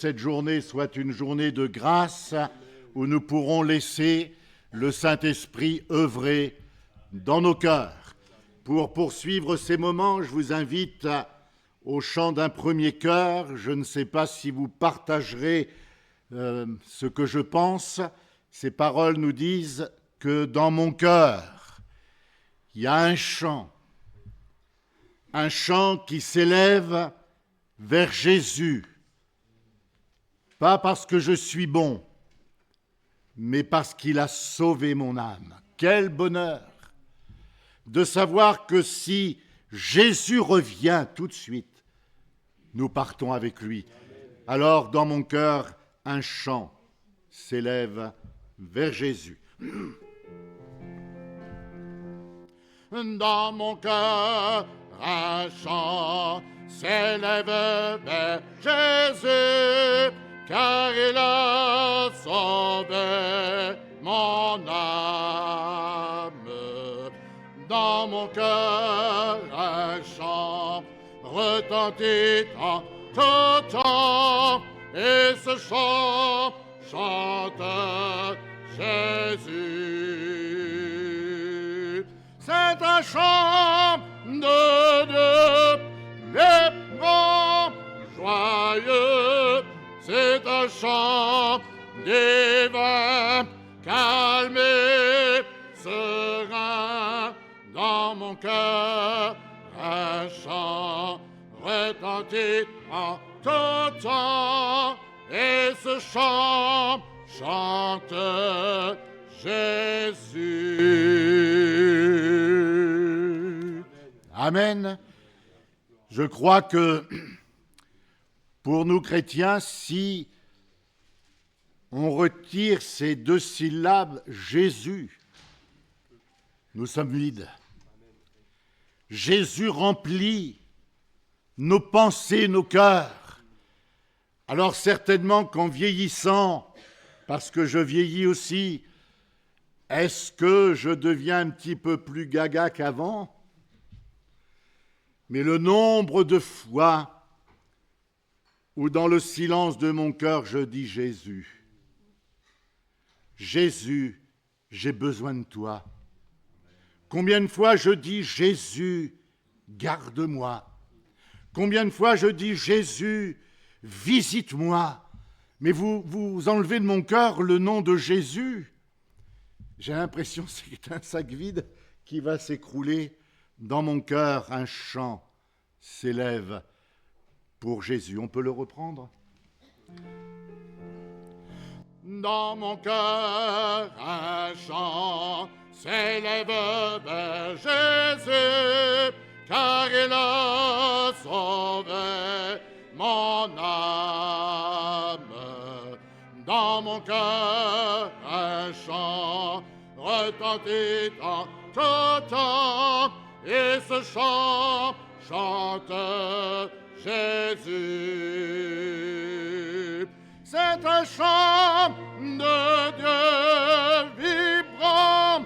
Cette journée soit une journée de grâce où nous pourrons laisser le Saint-Esprit œuvrer dans nos cœurs. Pour poursuivre ces moments, je vous invite au chant d'un premier chœur. Je ne sais pas si vous partagerez ce que je pense. Ces paroles nous disent que dans mon cœur, il y a un chant qui s'élève vers Jésus. Pas parce que je suis bon, mais parce qu'il a sauvé mon âme. Quel bonheur de savoir que si Jésus revient tout de suite, nous partons avec lui. Alors, dans mon cœur, un chant s'élève vers Jésus. Dans mon cœur, un chant s'élève vers Jésus, car il a sauvé mon âme. Dans mon cœur, un chant retentit en tout temps, et ce chant chante Jésus. C'est un chant de Dieu, vibrant, joyeux. C'est un chant divin, calme et serein. Dans mon cœur, un chant retentit en tout temps, et ce chant chante Jésus. Amen. Je crois que pour nous chrétiens, si on retire ces deux syllabes, Jésus, nous sommes vides. Jésus remplit nos pensées, nos cœurs. Alors certainement qu'en vieillissant, parce que je vieillis aussi, est-ce que je deviens un petit peu plus gaga qu'avant ? Mais le nombre de fois où dans le silence de mon cœur je dis Jésus, Jésus, j'ai besoin de toi. Combien de fois je dis Jésus, garde-moi. Combien de fois je dis Jésus, visite-moi. Mais vous enlevez de mon cœur le nom de Jésus. J'ai l'impression que c'est un sac vide qui va s'écrouler. Dans mon cœur, un chant s'élève pour Jésus. On peut le reprendre ? Dans mon cœur, un chant s'élève vers Jésus, car il a sauvé mon âme. Dans mon cœur, un chant retentit en tout temps, et ce chant chante Jésus. C'est un chant de Dieu vibrant,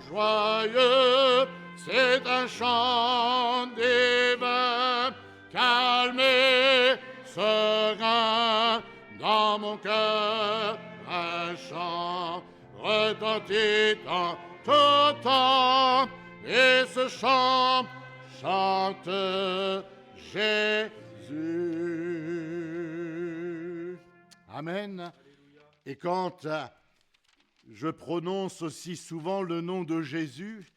joyeux. C'est un chant divin, calme et serein. Dans mon cœur, un chant retentit en tout temps, et ce chant chante Jésus. Amen. Et quand je prononce aussi souvent le nom de Jésus,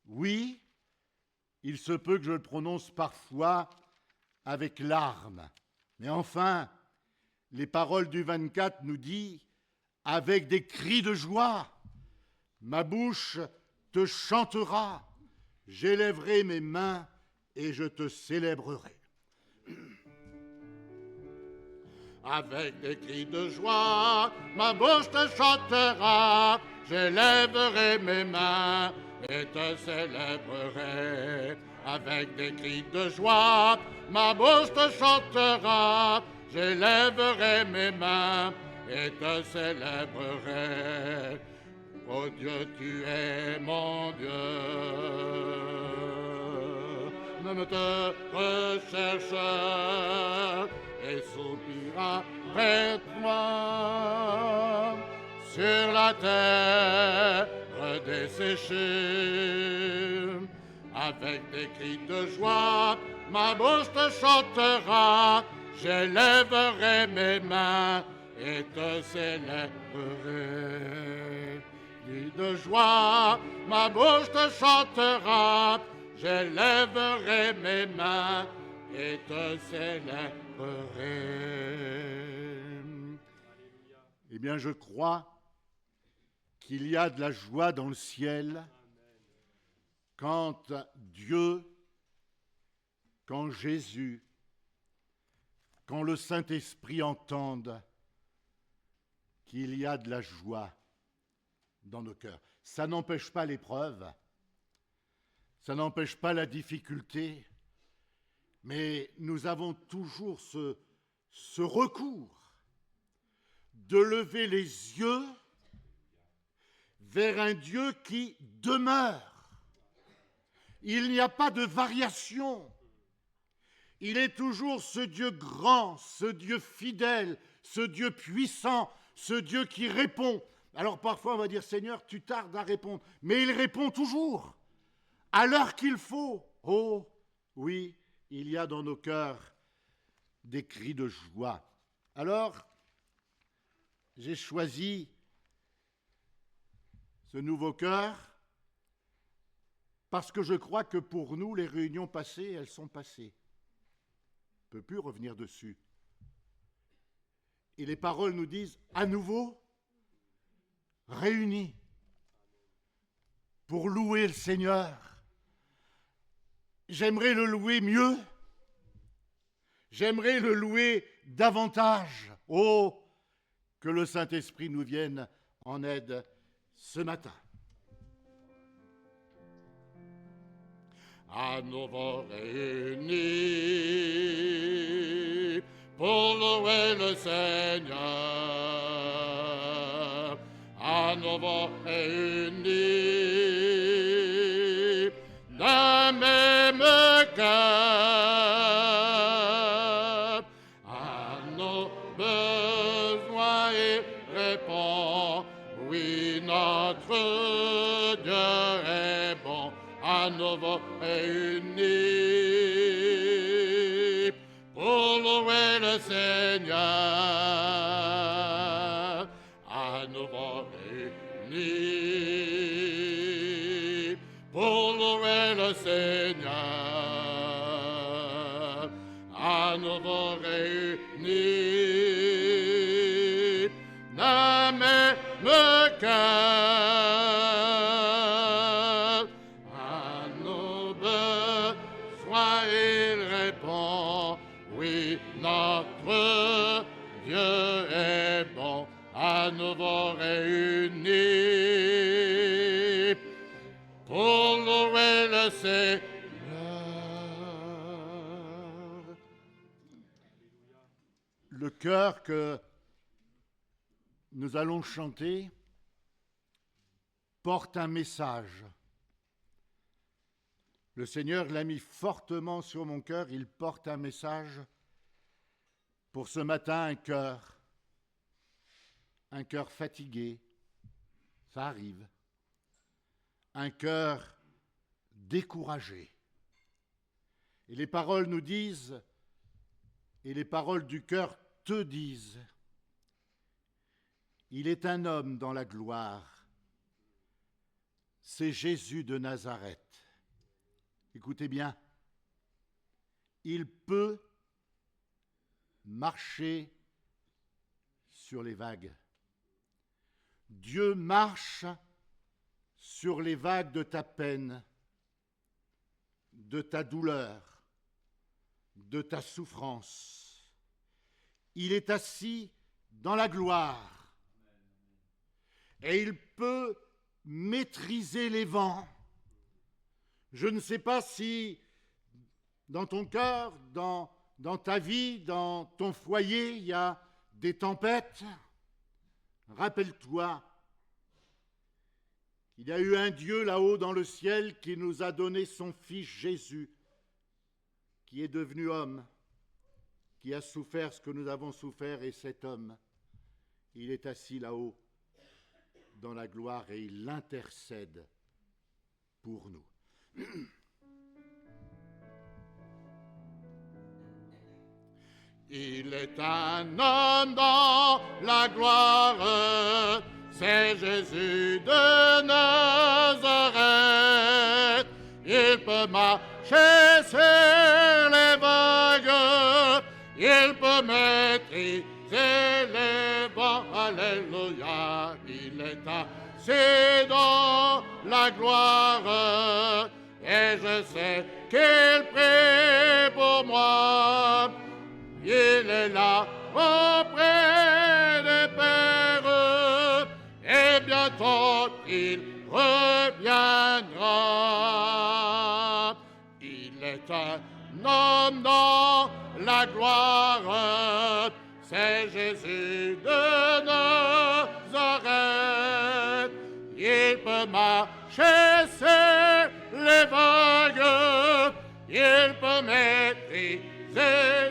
oui, il se peut que je le prononce parfois avec larmes. Mais enfin, les paroles du 24 nous disent « Avec des cris de joie, ma bouche te chantera, j'élèverai mes mains et je te célébrerai. » Avec des cris de joie, ma bouche te chantera, j'élèverai mes mains et te célébrerai. Avec des cris de joie, ma bouche te chantera, j'élèverai mes mains et te célébrerai. Oh Dieu, tu es mon Dieu. Ne me te recherche et soupire après toi. Sur la terre desséchée, avec des cris de joie, ma bouche te chantera, j'élèverai mes mains et te célébrerai. Cris de joie, ma bouche te chantera, j'élèverai mes mains et te célébrerai. Eh bien, je crois qu'il y a de la joie dans le ciel quand Dieu, quand Jésus, quand le Saint-Esprit entendent qu'il y a de la joie dans nos cœurs. Ça n'empêche pas l'épreuve, ça n'empêche pas la difficulté, mais nous avons toujours ce recours de lever les yeux vers un Dieu qui demeure. Il n'y a pas de variation. Il est toujours ce Dieu grand, ce Dieu fidèle, ce Dieu puissant, ce Dieu qui répond. Alors parfois on va dire, Seigneur, tu tardes à répondre, mais il répond toujours, à l'heure qu'il faut. Oh, oui, il y a dans nos cœurs des cris de joie. Alors, j'ai choisi ce nouveau cœur parce que je crois que pour nous, les réunions passées, elles sont passées. On ne peut plus revenir dessus. Et les paroles nous disent, à nouveau, réunis pour louer le Seigneur. J'aimerais le louer mieux. J'aimerais le louer davantage. Oh, que le Saint-Esprit nous vienne en aide ce matin. À nouveau réunis pour louer le Seigneur. À nouveau réunis d'un même cœur. À nos besoins il répond. Oui, notre Dieu est bon. À nouveau réunis pour louer le Seigneur. À nouveau réunis pour louer le Seigneur. À nouveau réunis d'un même cœur. Notre Dieu est bon, à nouveau réunis pour louer le Seigneur. Le chœur que nous allons chanter porte un message. Le Seigneur l'a mis fortement sur mon cœur, il porte un message. Pour ce matin, un cœur fatigué, ça arrive, un cœur découragé. Et les paroles nous disent, et les paroles du cœur te disent, il est un homme dans la gloire, c'est Jésus de Nazareth. Écoutez bien, il peut marcher sur les vagues. Dieu marche sur les vagues de ta peine, de ta douleur, de ta souffrance. Il est assis dans la gloire et il peut maîtriser les vents. Je ne sais pas si dans ton cœur, dans ta vie, dans ton foyer, il y a des tempêtes. Rappelle-toi qu'il y a eu un Dieu là-haut dans le ciel qui nous a donné son Fils Jésus, qui est devenu homme, qui a souffert ce que nous avons souffert, et cet homme, il est assis là-haut dans la gloire et il intercède pour nous. Il est un homme dans la gloire, c'est Jésus de Nazareth. Il peut marcher sur les vagues, il peut maîtriser les vents. Alléluia, il est assis dans la gloire, et je sais qu'il prie pour moi. Il est là auprès des pères, et bientôt il reviendra. Il est un homme dans la gloire, c'est Jésus de Nazareth. Il peut marcher sur les vagues, il peut maîtriser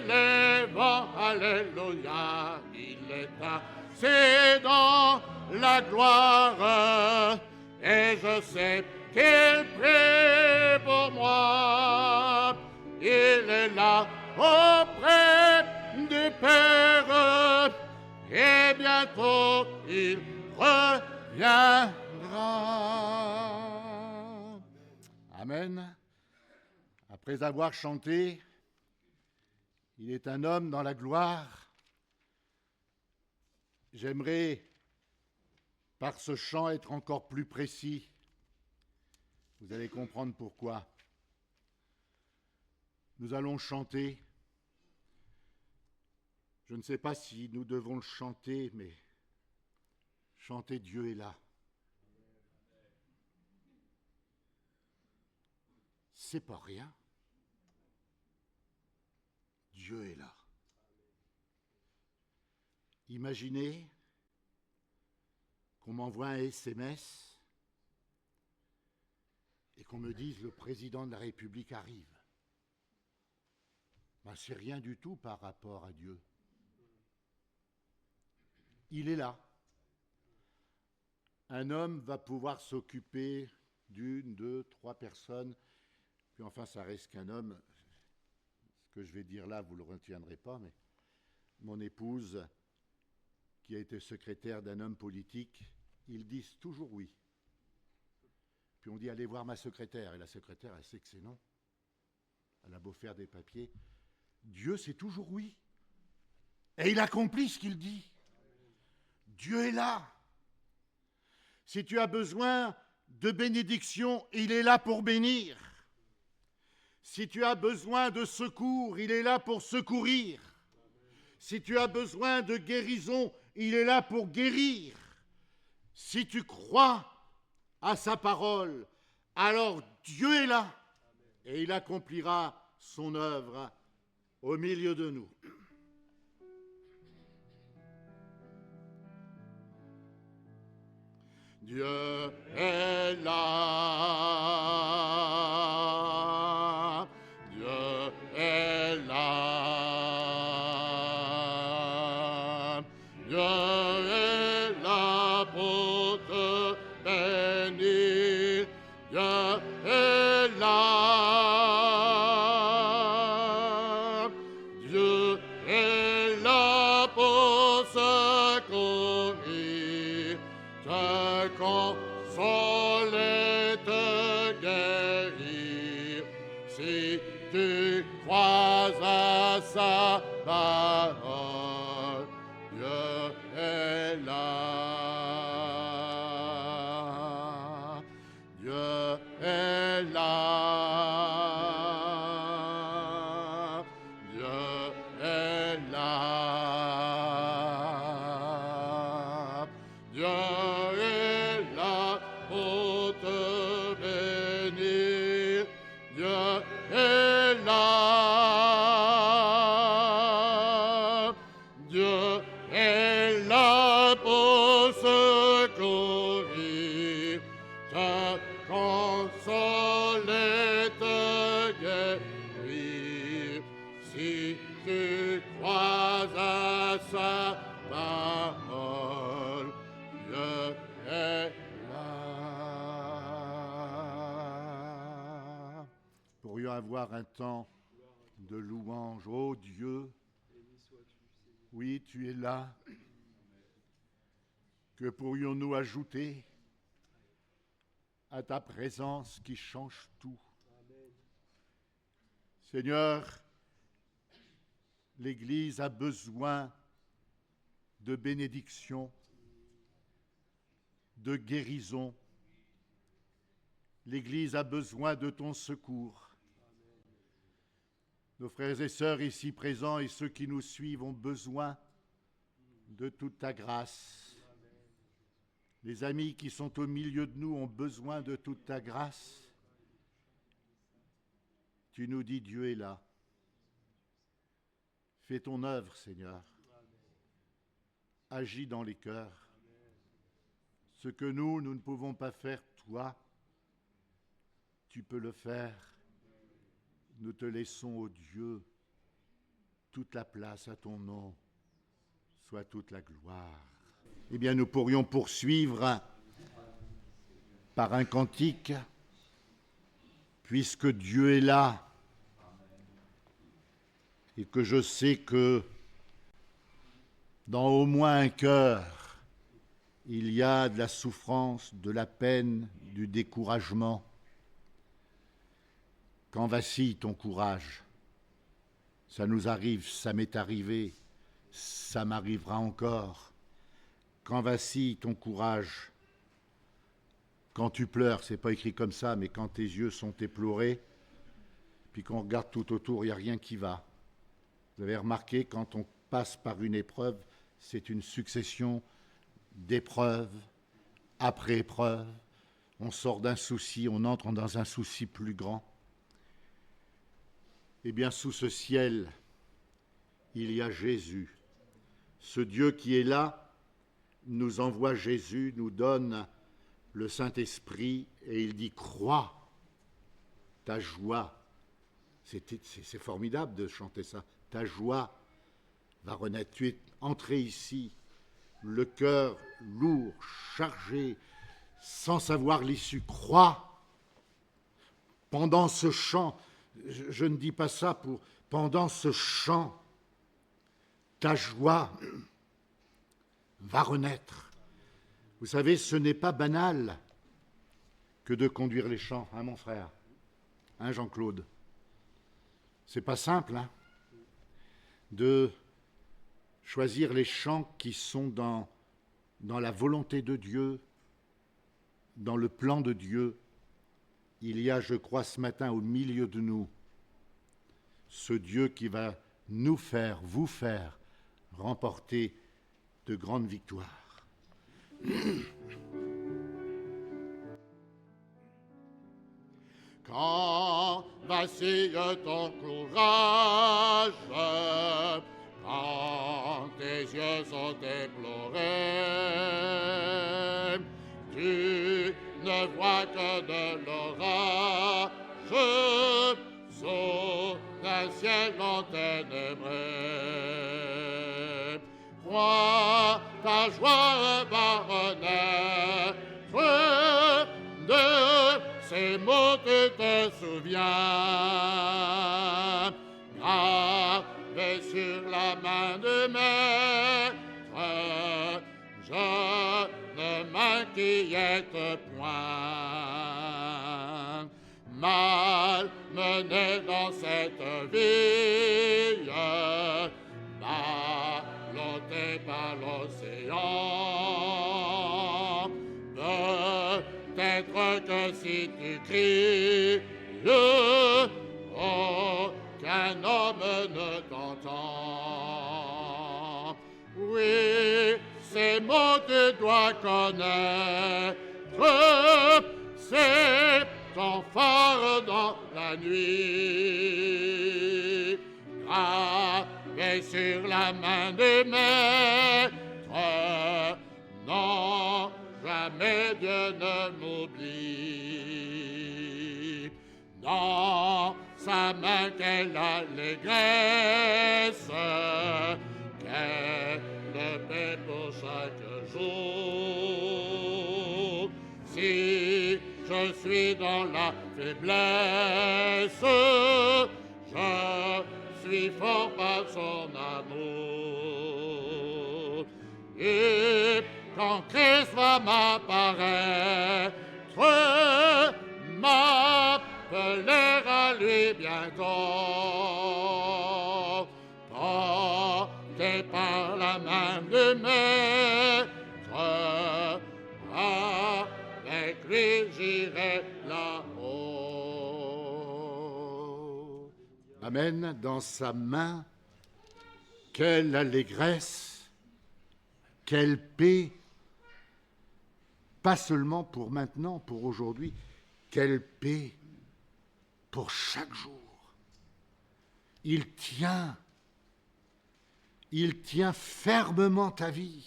les vents. Alléluia, il est assis dans la gloire, et je sais qu'il prie pour moi. Il est là auprès du Père, et bientôt il reviendra. Amen. Après avoir chanté « Il est un homme dans la gloire », j'aimerais, par ce chant, être encore plus précis. Vous allez comprendre pourquoi. Nous allons chanter. Je ne sais pas si nous devons le chanter, mais chanter « Dieu est là ». C'est pas rien. Dieu est là. Imaginez qu'on m'envoie un SMS et qu'on me dise le président de la République arrive. Ben, c'est rien du tout par rapport à Dieu. Il est là. Un homme va pouvoir s'occuper d'une, deux, trois personnes, puis enfin ça reste qu'un homme. Ce que je vais dire là, vous ne le retiendrez pas, mais mon épouse, qui a été secrétaire d'un homme politique, ils disent toujours oui. Puis on dit, allez voir ma secrétaire. Et la secrétaire, elle sait que c'est non. Elle a beau faire des papiers. Dieu, c'est toujours oui. Et il accomplit ce qu'il dit. Dieu est là. Si tu as besoin de bénédiction, il est là pour bénir. Si tu as besoin de secours, il est là pour secourir. Si tu as besoin de guérison, il est là pour guérir. Si tu crois à sa parole, alors Dieu est là et il accomplira son œuvre au milieu de nous. Dieu est là. Dieu est là. Dieu est là pour te bénir. Dieu est là. Dieu est là pour secourir, te consoler, te guérir. Si tu crois à sa parole, Dieu est là. Dieu est là. Dieu est là. Dieu est là pour te bénir. Dieu est là. Dieu est là pour secourir, te consoler, te guérir. Si tu crois avoir un temps de louange. Ô Dieu, oui, tu es là. Que pourrions-nous ajouter à ta présence qui change tout? Seigneur, l'Église a besoin de bénédiction, de guérison. L'Église a besoin de ton secours. Nos frères et sœurs ici présents et ceux qui nous suivent ont besoin de toute ta grâce. Les amis qui sont au milieu de nous ont besoin de toute ta grâce. Tu nous dis, Dieu est là. Fais ton œuvre, Seigneur. Agis dans les cœurs. Ce que nous ne pouvons pas faire, toi, tu peux le faire. Nous te laissons, ô Dieu, toute la place à ton nom, soit toute la gloire. Eh bien, nous pourrions poursuivre par un cantique, puisque Dieu est là, et que je sais que dans au moins un cœur, il y a de la souffrance, de la peine, du découragement. Quand vacille ton courage? Ça nous arrive, ça m'est arrivé, ça m'arrivera encore. Quand vacille ton courage? Quand tu pleures, c'est pas écrit comme ça, mais quand tes yeux sont éplorés, puis qu'on regarde tout autour, il n'y a rien qui va. Vous avez remarqué, quand on passe par une épreuve, c'est une succession d'épreuves après épreuves. On sort d'un souci, on entre dans un souci plus grand. Eh bien, sous ce ciel, il y a Jésus. Ce Dieu qui est là nous envoie Jésus, nous donne le Saint-Esprit et il dit « Crois, ta joie ». C'est formidable de chanter ça. Ta joie va renaître. Tu es entré ici, le cœur lourd, chargé, sans savoir l'issue. Crois. Pendant ce chant, je ne dis pas ça pour... Pendant ce chant, ta joie va renaître. Vous savez, ce n'est pas banal que de conduire les chants, hein, mon frère, hein, Jean-Claude. C'est pas simple, hein, de choisir les chants qui sont dans la volonté de Dieu, dans le plan de Dieu. Il y a, je crois, ce matin au milieu de nous, ce Dieu qui va nous faire, vous faire, remporter de grandes victoires. Quand vacille ton courage, quand tes yeux sont éplorés, tu ne vois que de l'orage sous un ciel enténébré. Crois, ta joie va renaître, de ces mots tu te souviens, gravés sur la main de maître, je ne m'inquiète point. Malmené dans cette vie, ballotté par l'océan, peut-être que si tu cries, aucun homme ne t'entend. Oui, ces mots tu dois connaître, c'est ton phare dans la nuit, gravé sur la main du maître. Non, jamais Dieu ne m'oublie. Dans sa main qu'elle a l'allégresse, qu'elle paie pour chaque jour. Si je suis dans la faiblesse, je suis fort par son amour. Et quand Christ va m'apparaître, m'appeler à lui bientôt, porté par la main du Maître, avec lui j'irai là-haut. Amen. Dans sa main, quelle allégresse, quelle paix, pas seulement pour maintenant, pour aujourd'hui, quelle paix pour chaque jour. Il tient fermement ta vie.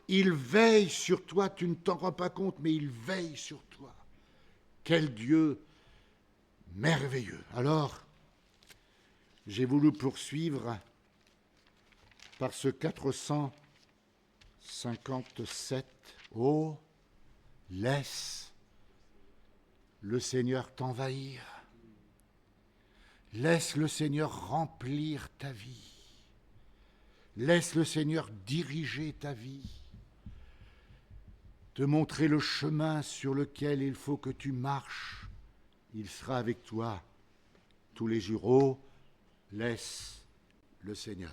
Il veille sur toi, tu ne t'en rends pas compte, mais il veille sur toi. Quel Dieu merveilleux. Alors, j'ai voulu poursuivre par ce 457. Oh, laisse le Seigneur t'envahir. Laisse le Seigneur remplir ta vie. Laisse le Seigneur diriger ta vie. Te montrer le chemin sur lequel il faut que tu marches. Il sera avec toi tous les jours. Oh, laisse le Seigneur.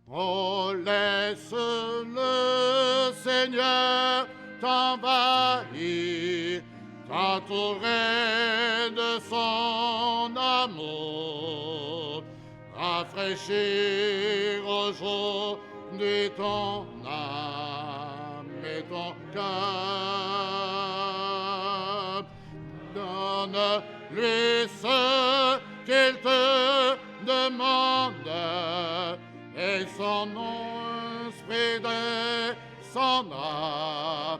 Oh, laisse le Seigneur t'envahir, t'entourer de son amour, rafraîchir aujourd'hui ton âme et ton cœur. Donne-lui ce qu'il te demande, et son esprit descendra.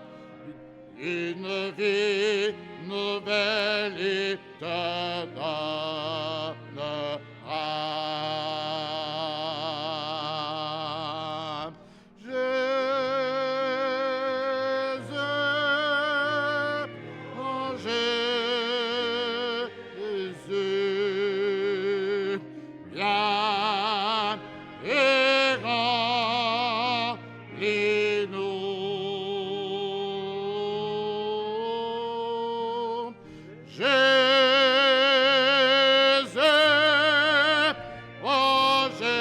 Une vie nouvelle il te donnera. Jésus, oh Jésus, viens et remplis-nous. Jésus, oh Jésus,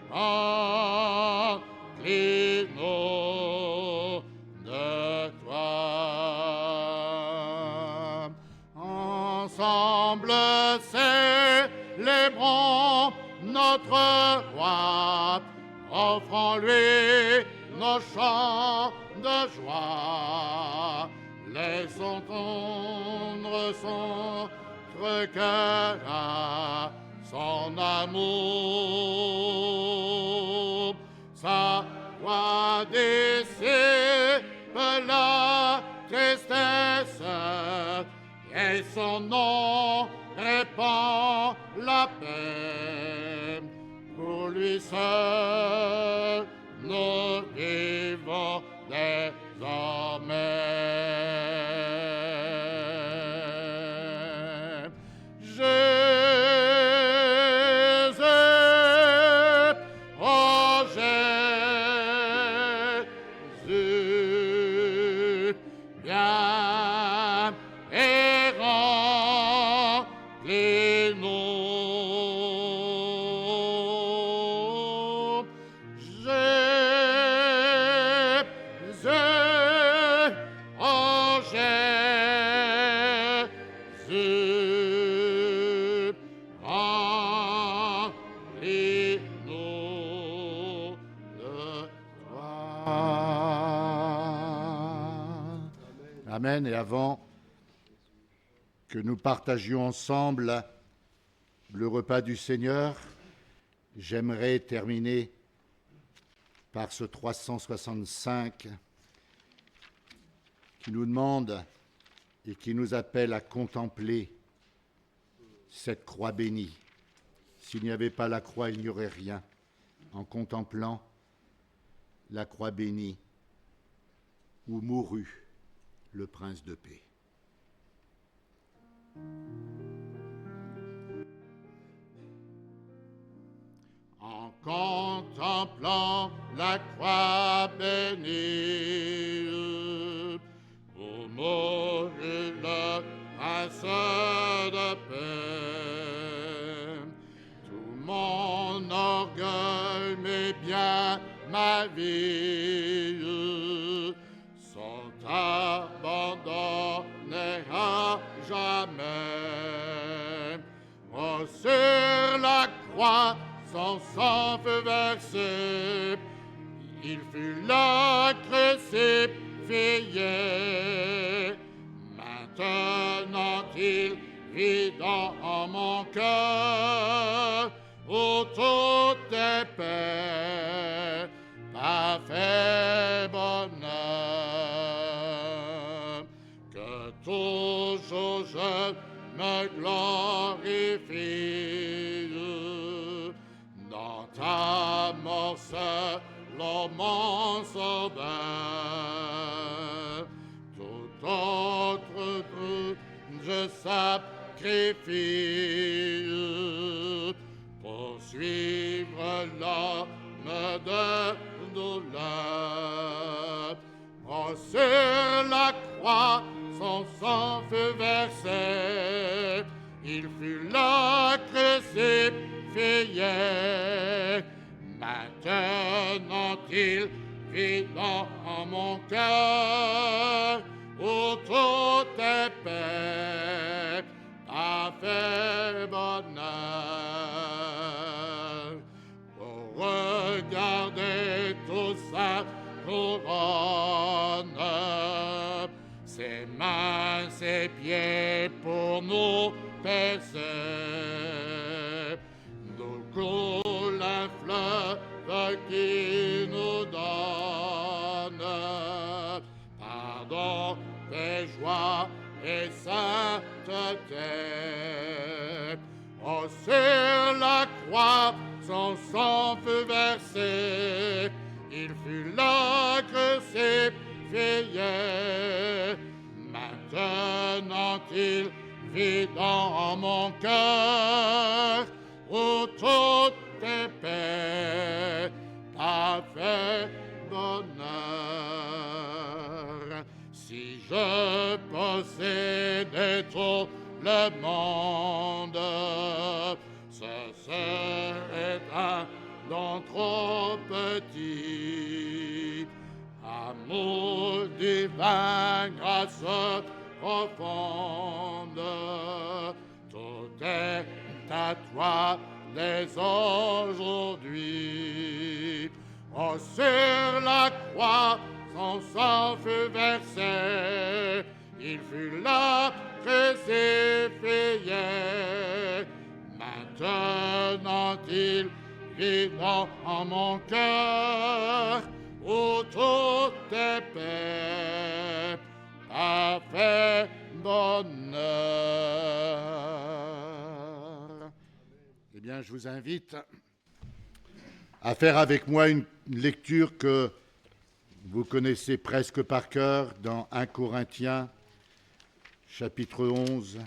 remplis-nous de toi. Ensemble célébrons notre roi, offrons-lui nos chants de joie. Laissons tondre son cœur à son amour. Sa voix dissipe la tristesse, et son nom répand la paix. Pour lui seul, nous vivons désormais. Jésus, oh Jésus, viens et remplis-nous. Jésus, oh Jésus, remplis-nous de toi. Amen. Et avant que nous partagions ensemble le repas du Seigneur, j'aimerais terminer par ce 365 qui nous demande et qui nous appelle à contempler cette croix bénie. S'il n'y avait pas la croix, il n'y aurait rien. En contemplant la croix bénie où mourut le prince de paix. En contemplant la croix bénie où mourut le prince de paix, tout mon orgueil, mais bien ma vie sont abandonnés à jamais. Oh, sur la croix, son sang fut versé, il fut là crucifié. Maintenant il vit dans mon cœur où tout est paix, parfait bonheur. Que toujours je me glorifie dans ta mort seul, mon sauveur. Tout autre truc je sacrifie pour suivre l'homme de douleur. Oh, sur la croix, son sang fut versé, il fut là crucifié. Maintenant il vit dans mon cœur où tout est paix, parfait bonheur. Pour regarder toute sa couronne, ses mains, ses pieds pour nous percer, nous coule un fleuve qui nous donne pardon, paix, joie et sainteté. Oh, sur la croix, son sang fut versé, il fut là crucifié. Maintenant il vit dans mon cœur où tout est paix, parfait bonheur. Si je possédais tout le monde, ce serait un don trop petit. Amour divin, grâce profonde, tout est à toi dès aujourd'hui. Oh, sur la croix, son sang fut versé, il fut là crucifié. Maintenant il vit dans mon cœur où tout est paix, parfait bonheur. Eh bien, je vous invite à faire avec moi une lecture que vous connaissez presque par cœur dans 1 Corinthiens, chapitre 11.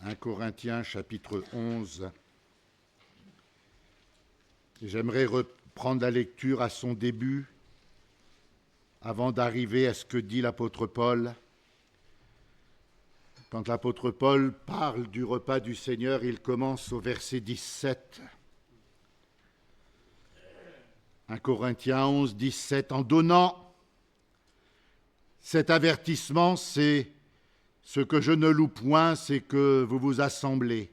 1 Corinthiens, chapitre 11. J'aimerais reprendre la lecture à son début, avant d'arriver à ce que dit l'apôtre Paul. Quand l'apôtre Paul parle du repas du Seigneur, il commence au verset 17. 1 Corinthiens 11, 17. En donnant cet avertissement, c'est ce que je ne loue point, c'est que vous vous assemblez.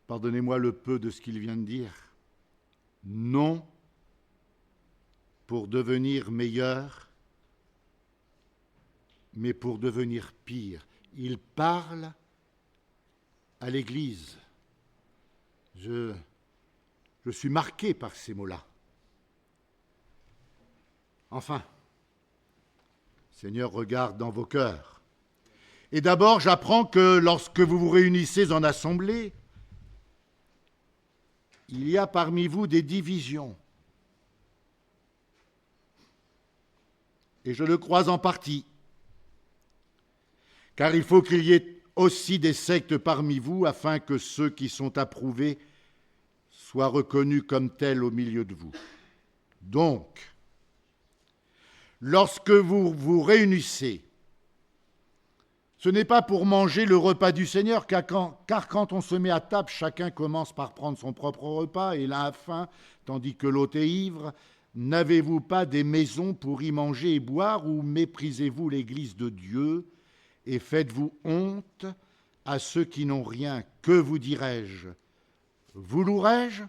Pardonnez-moi le peu de ce qu'il vient de dire. Non pour devenir meilleur, mais pour devenir pire. Il parle à l'Église. Je suis marqué par ces mots-là. Enfin, Seigneur, regarde dans vos cœurs. Et d'abord, j'apprends que lorsque vous vous réunissez en assemblée, il y a parmi vous des divisions. Et je le crois en partie. Car il faut qu'il y ait aussi des sectes parmi vous, afin que ceux qui sont approuvés soient reconnus comme tels au milieu de vous. Donc, lorsque vous vous réunissez, ce n'est pas pour manger le repas du Seigneur, car quand on se met à table, chacun commence par prendre son propre repas, et l'un a faim, tandis que l'autre est ivre. N'avez-vous pas des maisons pour y manger et boire, ou méprisez-vous l'Église de Dieu et faites-vous honte à ceux qui n'ont rien? Que vous dirai-je? Vous louerai-je?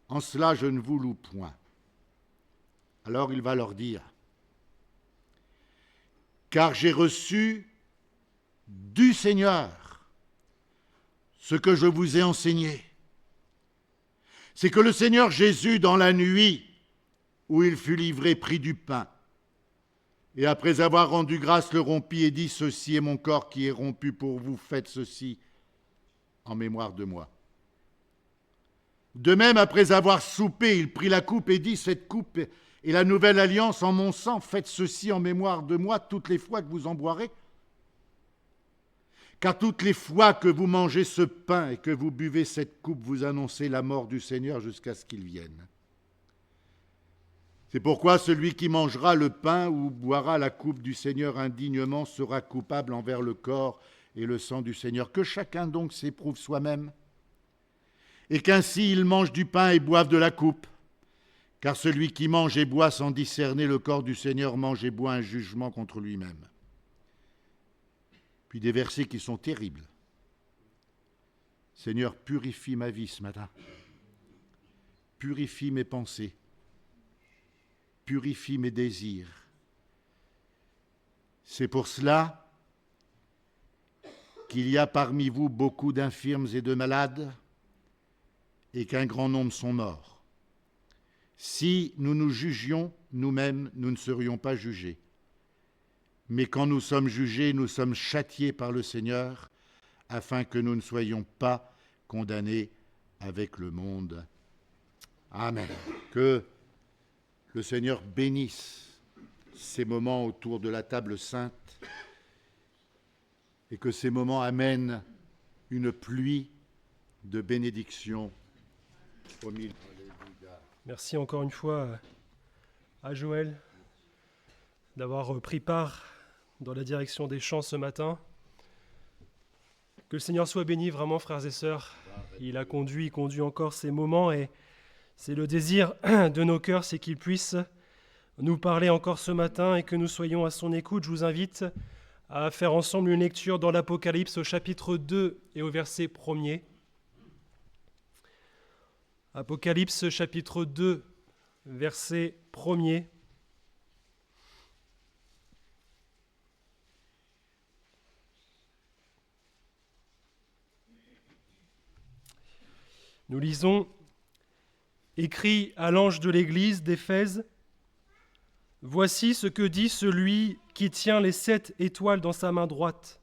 En cela, je ne vous loue point. Alors il va leur dire, car j'ai reçu du Seigneur ce que je vous ai enseigné. C'est que le Seigneur Jésus, dans la nuit où il fut livré, prit du pain, et après avoir rendu grâce, le rompit et dit, ceci est mon corps qui est rompu pour vous, faites ceci en mémoire de moi. De même, après avoir soupé, il prit la coupe et dit, cette coupe est la nouvelle alliance en mon sang, faites ceci en mémoire de moi toutes les fois que vous en boirez. Car toutes les fois que vous mangez ce pain et que vous buvez cette coupe, vous annoncez la mort du Seigneur jusqu'à ce qu'il vienne. C'est pourquoi celui qui mangera le pain ou boira la coupe du Seigneur indignement sera coupable envers le corps et le sang du Seigneur. Que chacun donc s'éprouve soi-même, et qu'ainsi il mange du pain et boive de la coupe. Car celui qui mange et boit sans discerner le corps du Seigneur mange et boit un jugement contre lui-même. Puis des versets qui sont terribles. Seigneur, purifie ma vie ce matin. Purifie mes pensées. Purifie mes désirs. C'est pour cela qu'il y a parmi vous beaucoup d'infirmes et de malades, et qu'un grand nombre sont morts. Si nous nous jugions nous-mêmes, nous ne serions pas jugés. Mais quand nous sommes jugés, nous sommes châtiés par le Seigneur, afin que nous ne soyons pas condamnés avec le monde. Amen. Que le Seigneur bénisse ces moments autour de la table sainte et que ces moments amènent une pluie de bénédiction au milieu. Merci encore une fois à Joël d'avoir pris part dans la direction des chants ce matin. Que le Seigneur soit béni vraiment, frères et sœurs. Il conduit encore ces moments et c'est le désir de nos cœurs, c'est qu'il puisse nous parler encore ce matin et que nous soyons à son écoute. Je vous invite à faire ensemble une lecture dans l'Apocalypse au chapitre 2 et au verset 1er. Apocalypse chapitre 2, verset 1er. Nous lisons « Écrit à l'ange de l'église d'Éphèse, voici ce que dit celui qui tient les 7 étoiles dans sa main droite,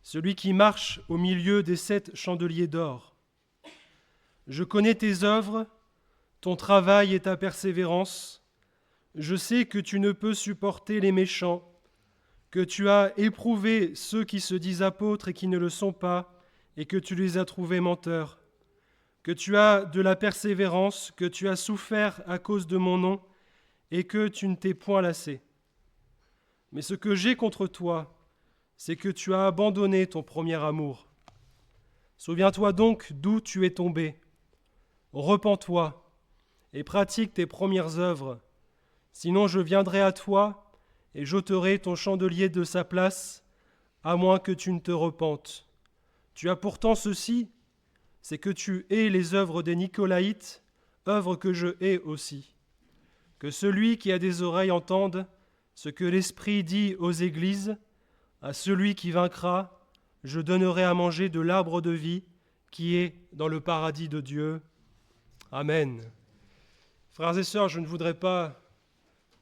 celui qui marche au milieu des 7 chandeliers d'or. Je connais tes œuvres, ton travail et ta persévérance. Je sais que tu ne peux supporter les méchants, que tu as éprouvé ceux qui se disent apôtres et qui ne le sont pas, et que tu les as trouvés menteurs. Que tu as de la persévérance, que tu as souffert à cause de mon nom, et que tu ne t'es point lassé. Mais ce que j'ai contre toi, c'est que tu as abandonné ton premier amour. Souviens-toi donc d'où tu es tombé. Repens-toi et pratique tes premières œuvres. Sinon je viendrai à toi et j'ôterai ton chandelier de sa place, à moins que tu ne te repentes. Tu as pourtant ceci, c'est que tu hais les œuvres des Nicolaïtes, œuvres que je hais aussi. Que celui qui a des oreilles entende ce que l'Esprit dit aux églises. À celui qui vaincra, je donnerai à manger de l'arbre de vie qui est dans le paradis de Dieu. Amen. Frères et sœurs, je ne voudrais pas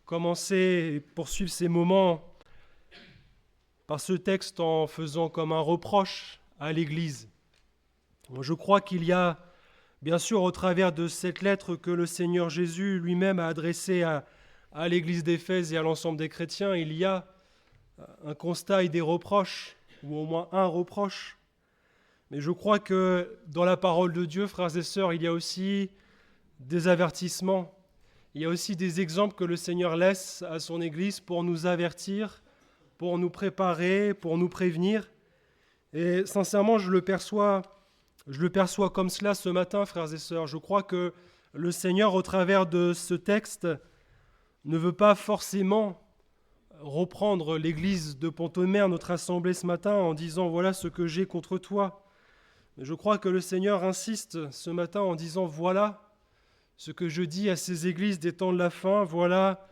commencer et poursuivre ces moments par ce texte en faisant comme un reproche à l'Église. Je crois qu'il y a, bien sûr, au travers de cette lettre que le Seigneur Jésus lui-même a adressée à l'Église d'Éphèse et à l'ensemble des chrétiens, il y a un constat et des reproches, ou au moins un reproche. Mais je crois que dans la parole de Dieu, frères et sœurs, il y a aussi des avertissements. Il y a aussi des exemples que le Seigneur laisse à son Église pour nous avertir, pour nous préparer, pour nous prévenir. Et sincèrement, je le perçois comme cela ce matin, frères et sœurs. Je crois que le Seigneur, au travers de ce texte, ne veut pas forcément reprendre l'église de Pont-Audemer, notre assemblée ce matin, en disant « voilà ce que j'ai contre toi ». Mais je crois que le Seigneur insiste ce matin en disant « voilà ce que je dis à ces églises des temps de la fin, voilà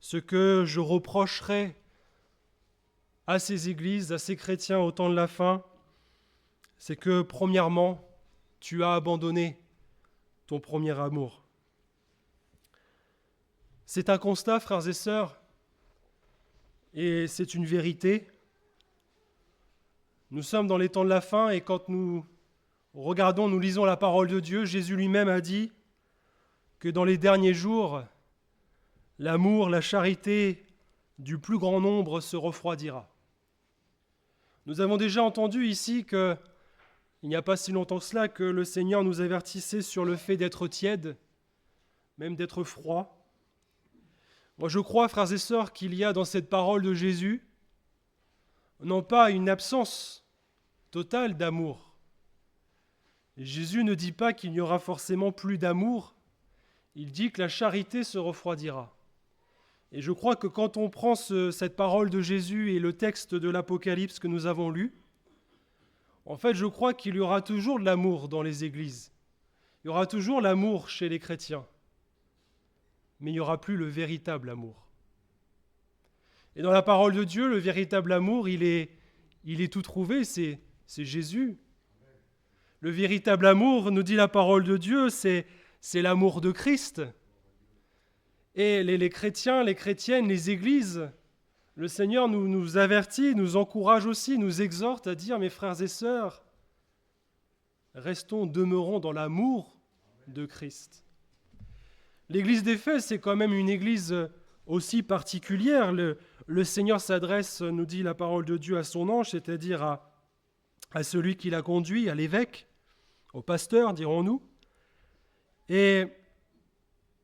ce que je reprocherai à ces églises, à ces chrétiens au temps de la fin, c'est que premièrement, tu as abandonné ton premier amour. » C'est un constat, frères et sœurs, et c'est une vérité. Nous sommes dans les temps de la fin et quand nous regardons, nous lisons la parole de Dieu, Jésus lui-même a dit que dans les derniers jours, l'amour, la charité du plus grand nombre se refroidira. Nous avons déjà entendu ici qu'il n'y a pas si longtemps que cela que le Seigneur nous avertissait sur le fait d'être tiède, même d'être froid. Moi je crois, frères et sœurs, qu'il y a dans cette parole de Jésus non pas une absence totale d'amour. Jésus ne dit pas qu'il n'y aura forcément plus d'amour, il dit que la charité se refroidira. Et je crois que quand on prend cette parole de Jésus et le texte de l'Apocalypse que nous avons lu, en fait je crois qu'il y aura toujours de l'amour dans les églises. Il y aura toujours l'amour chez les chrétiens. Mais il n'y aura plus le véritable amour. Et dans la parole de Dieu, le véritable amour, il est tout trouvé, c'est Jésus. Le véritable amour, nous dit la parole de Dieu, c'est l'amour de Christ. Et les chrétiens, les chrétiennes, les églises, le Seigneur nous avertit, nous encourage aussi, nous exhorte à dire, mes frères et sœurs, demeurons dans l'amour de Christ. L'église d'Éphèse, c'est quand même une église aussi particulière. Le Seigneur s'adresse, nous dit la parole de Dieu, à son ange, c'est-à-dire à celui qui l'a conduit, à l'évêque, au pasteur, dirons-nous. Et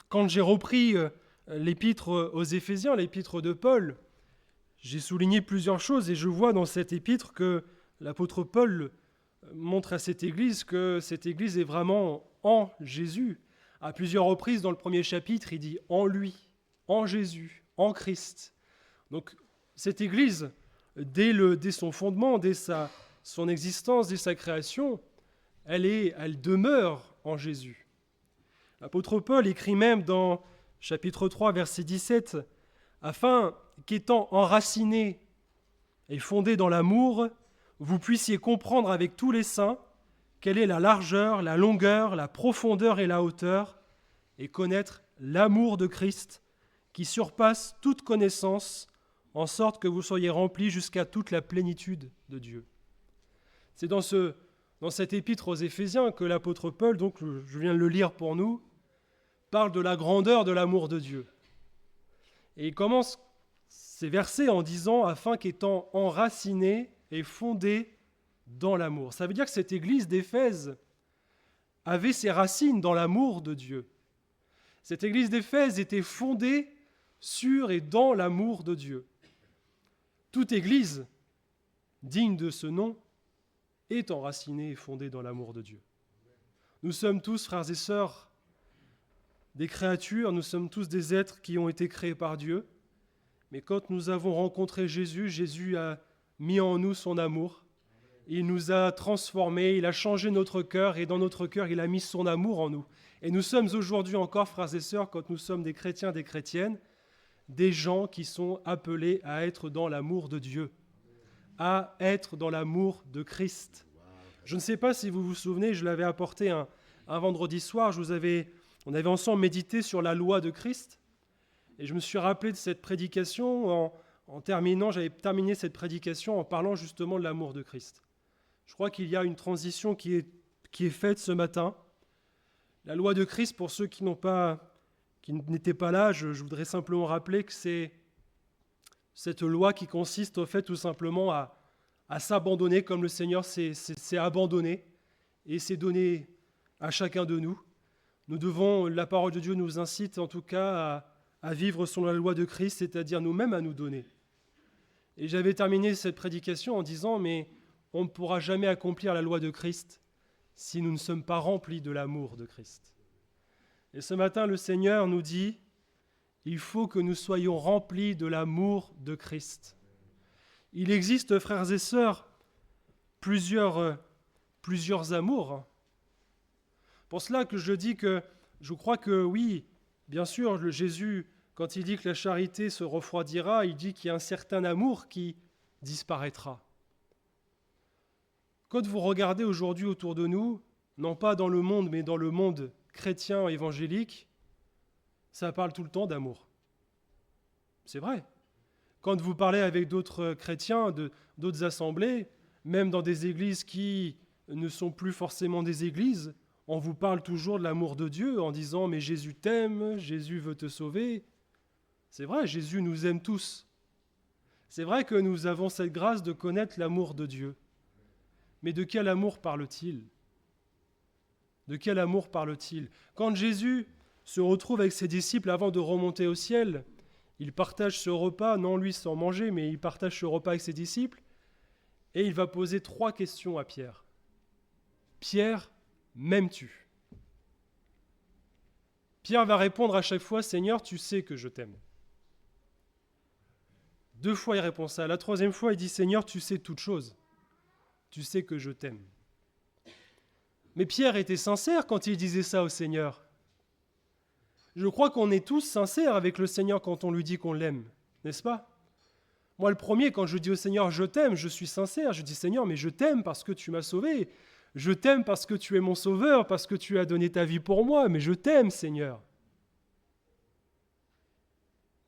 quand j'ai repris l'épître aux Éphésiens, l'épître de Paul, j'ai souligné plusieurs choses et je vois dans cette épître que l'apôtre Paul montre à cette église que cette église est vraiment en Jésus. À plusieurs reprises dans le premier chapitre, il dit « en lui », « en Jésus »,« en Christ ». Donc cette Église, dès son fondement, dès son existence, dès sa création, elle demeure en Jésus. L'apôtre Paul écrit même dans chapitre 3, verset 17, « afin qu'étant enracinés et fondés dans l'amour, vous puissiez comprendre avec tous les saints quelle est la largeur, la longueur, la profondeur et la hauteur, et connaître l'amour de Christ qui surpasse toute connaissance, en sorte que vous soyez remplis jusqu'à toute la plénitude de Dieu. » C'est dans cette épître aux Éphésiens que l'apôtre Paul, donc je viens de le lire pour nous, parle de la grandeur de l'amour de Dieu. Et il commence ces versets en disant « afin qu'étant enracinés et fondés dans l'amour ». Ça veut dire que cette église d'Éphèse avait ses racines dans l'amour de Dieu. Cette église d'Éphèse était fondée sur et dans l'amour de Dieu. Toute église digne de ce nom est enracinée et fondée dans l'amour de Dieu. Nous sommes tous, frères et sœurs, des créatures, nous sommes tous des êtres qui ont été créés par Dieu, mais quand nous avons rencontré Jésus, Jésus a mis en nous son amour, il nous a transformés, il a changé notre cœur, et dans notre cœur, il a mis son amour en nous. Et nous sommes aujourd'hui encore, frères et sœurs, quand nous sommes des chrétiens, des chrétiennes, des gens qui sont appelés à être dans l'amour de Dieu, à être dans l'amour de Christ. Je ne sais pas si vous vous souvenez, je l'avais apporté un vendredi soir, on avait ensemble médité sur la loi de Christ, et je me suis rappelé de cette prédication j'avais terminé cette prédication en parlant justement de l'amour de Christ. Je crois qu'il y a une transition qui est faite ce matin. La loi de Christ, pour ceux qui n'étaient pas là, je voudrais simplement rappeler que c'est cette loi qui consiste au fait tout simplement à s'abandonner comme le Seigneur s'est abandonné et s'est donné à chacun de nous. La parole de Dieu nous incite en tout cas à vivre selon la loi de Christ, c'est-à-dire nous-mêmes à nous donner. Et j'avais terminé cette prédication en disant, mais on ne pourra jamais accomplir la loi de Christ si nous ne sommes pas remplis de l'amour de Christ. Et ce matin, le Seigneur nous dit, il faut que nous soyons remplis de l'amour de Christ. Il existe, frères et sœurs, plusieurs amours. Pour cela que je dis que je crois que oui, bien sûr, Jésus, quand il dit que la charité se refroidira, il dit qu'il y a un certain amour qui disparaîtra. Quand vous regardez aujourd'hui autour de nous, non pas dans le monde, mais dans le monde chrétien évangélique, ça parle tout le temps d'amour. C'est vrai. Quand vous parlez avec d'autres chrétiens, d'autres assemblées, même dans des églises qui ne sont plus forcément des églises, on vous parle toujours de l'amour de Dieu en disant « mais Jésus t'aime, Jésus veut te sauver ». C'est vrai, Jésus nous aime tous. C'est vrai que nous avons cette grâce de connaître l'amour de Dieu. Mais de quel amour parle-t-il ? De quel amour parle-t-il ? Quand Jésus se retrouve avec ses disciples avant de remonter au ciel, il partage ce repas, non lui sans manger, mais il partage ce repas avec ses disciples, et il va poser 3 questions à Pierre. Pierre, m'aimes-tu ? Pierre va répondre à chaque fois, Seigneur, tu sais que je t'aime. 2 fois il répond ça. La 3e fois, il dit, Seigneur, tu sais toutes choses. Tu sais que je t'aime. Mais Pierre était sincère quand il disait ça au Seigneur. Je crois qu'on est tous sincères avec le Seigneur quand on lui dit qu'on l'aime, n'est-ce pas ? Moi, le premier, quand je dis au Seigneur, je t'aime, je suis sincère. Je dis, Seigneur, mais je t'aime parce que tu m'as sauvé. Je t'aime parce que tu es mon sauveur, parce que tu as donné ta vie pour moi. Mais je t'aime, Seigneur.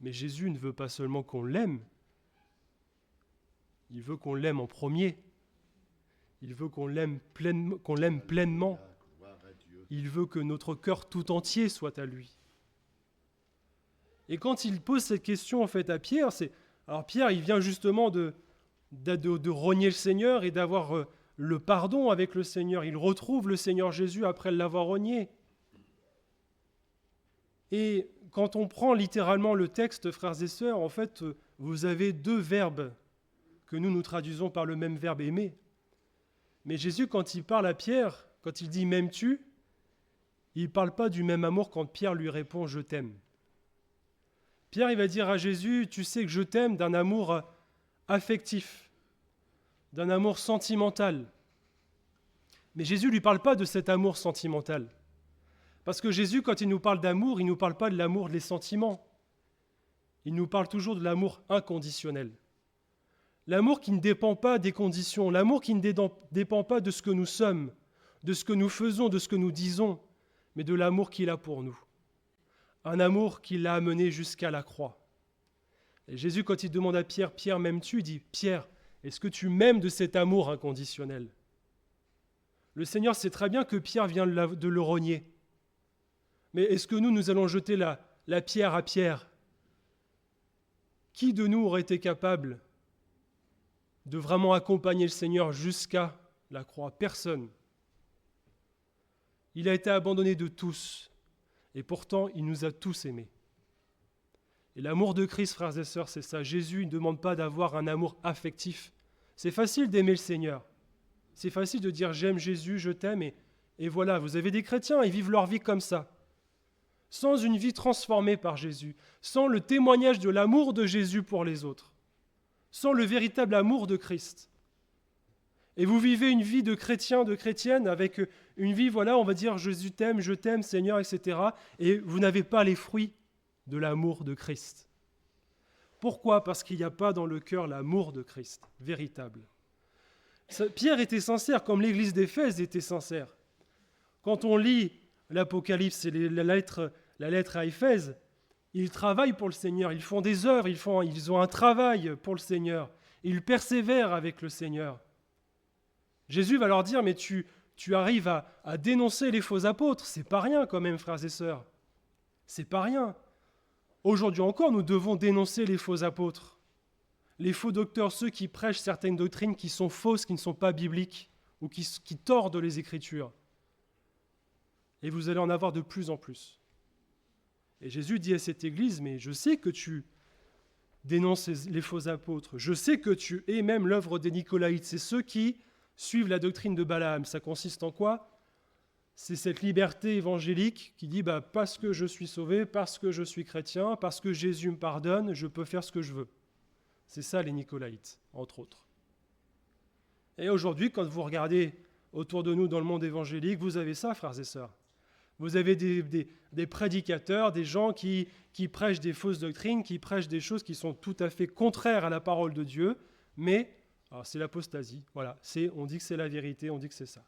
Mais Jésus ne veut pas seulement qu'on l'aime. Il veut qu'on l'aime en premier. Il veut qu'on l'aime pleinement. Il veut que notre cœur tout entier soit à lui. Et quand il pose cette question en fait à Pierre, alors Pierre, il vient justement de renier le Seigneur et d'avoir le pardon avec le Seigneur. Il retrouve le Seigneur Jésus après l'avoir renié. Et quand on prend littéralement le texte, frères et sœurs, en fait, vous avez 2 verbes que nous traduisons par le même verbe aimer. Mais Jésus, quand il parle à Pierre, quand il dit « m'aimes-tu ?», il ne parle pas du même amour quand Pierre lui répond « je t'aime ». Pierre, il va dire à Jésus « tu sais que je t'aime » d'un amour affectif, d'un amour sentimental. Mais Jésus ne lui parle pas de cet amour sentimental. Parce que Jésus, quand il nous parle d'amour, il ne nous parle pas de l'amour des sentiments. Il nous parle toujours de l'amour inconditionnel. L'amour qui ne dépend pas des conditions, l'amour qui ne dépend pas de ce que nous sommes, de ce que nous faisons, de ce que nous disons, mais de l'amour qu'il a pour nous. Un amour qui l'a amené jusqu'à la croix. Et Jésus, quand il demande à Pierre, « Pierre, m'aimes-tu » il dit, « Pierre, est-ce que tu m'aimes de cet amour inconditionnel ?» Le Seigneur sait très bien que Pierre vient de le renier. Mais est-ce que nous allons jeter la pierre à Pierre ? Qui de nous aurait été capable de vraiment accompagner le Seigneur jusqu'à la croix ? Personne. Il a été abandonné de tous, et pourtant il nous a tous aimés. Et l'amour de Christ, frères et sœurs, c'est ça. Jésus ne demande pas d'avoir un amour affectif. C'est facile d'aimer le Seigneur. C'est facile de dire « j'aime Jésus, je t'aime » et voilà, vous avez des chrétiens, ils vivent leur vie comme ça. Sans une vie transformée par Jésus, sans le témoignage de l'amour de Jésus pour les autres, sans le véritable amour de Christ. Et vous vivez une vie de chrétien, de chrétienne, avec une vie, voilà, on va dire « Jésus t'aime, je t'aime, Seigneur », etc. Et vous n'avez pas les fruits de l'amour de Christ. Pourquoi ? Parce qu'il n'y a pas dans le cœur l'amour de Christ, véritable. Pierre était sincère, comme l'église d'Éphèse était sincère. Quand on lit l'Apocalypse et la lettre à Éphèse, Ils travaillent pour le Seigneur, ils font des œuvres, ils ont un travail pour le Seigneur. Ils persévèrent avec le Seigneur. Jésus va leur dire, mais tu arrives à dénoncer les faux apôtres. C'est pas rien quand même, frères et sœurs. C'est pas rien. Aujourd'hui encore, nous devons dénoncer les faux apôtres. Les faux docteurs, ceux qui prêchent certaines doctrines qui sont fausses, qui ne sont pas bibliques, ou qui tordent les Écritures. Et vous allez en avoir de plus en plus. Et Jésus dit à cette église, mais je sais que tu dénonces les faux apôtres, je sais que tu es même l'œuvre des Nicolaïtes, c'est ceux qui suivent la doctrine de Balaam. Ça consiste en quoi ? C'est cette liberté évangélique qui dit, parce que je suis sauvé, parce que je suis chrétien, parce que Jésus me pardonne, je peux faire ce que je veux. C'est ça les Nicolaïtes, entre autres. Et aujourd'hui, quand vous regardez autour de nous dans le monde évangélique, vous avez ça, frères et sœurs. Vous avez des prédicateurs, des gens qui prêchent des fausses doctrines, qui prêchent des choses qui sont tout à fait contraires à la parole de Dieu, mais c'est l'apostasie. Voilà, on dit que c'est la vérité, on dit que c'est ça.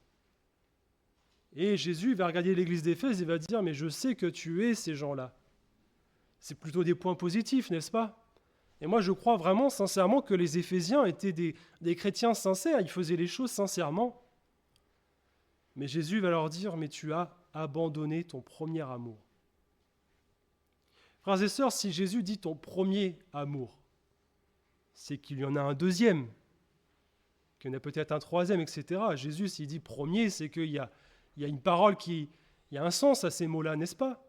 Et Jésus va regarder l'église d'Éphèse et va dire, mais je sais que tu es ces gens-là. C'est plutôt des points positifs, n'est-ce pas ? Et moi, je crois vraiment, sincèrement, que les Éphésiens étaient des chrétiens sincères, ils faisaient les choses sincèrement. Mais Jésus va leur dire, mais tu as abandonné ton premier amour. Frères et sœurs, si Jésus dit ton premier amour, c'est qu'il y en a un deuxième, qu'il y en a peut-être un troisième, etc. Jésus, s'il dit premier, c'est qu'il y a une parole il y a un sens à ces mots-là, n'est-ce pas ?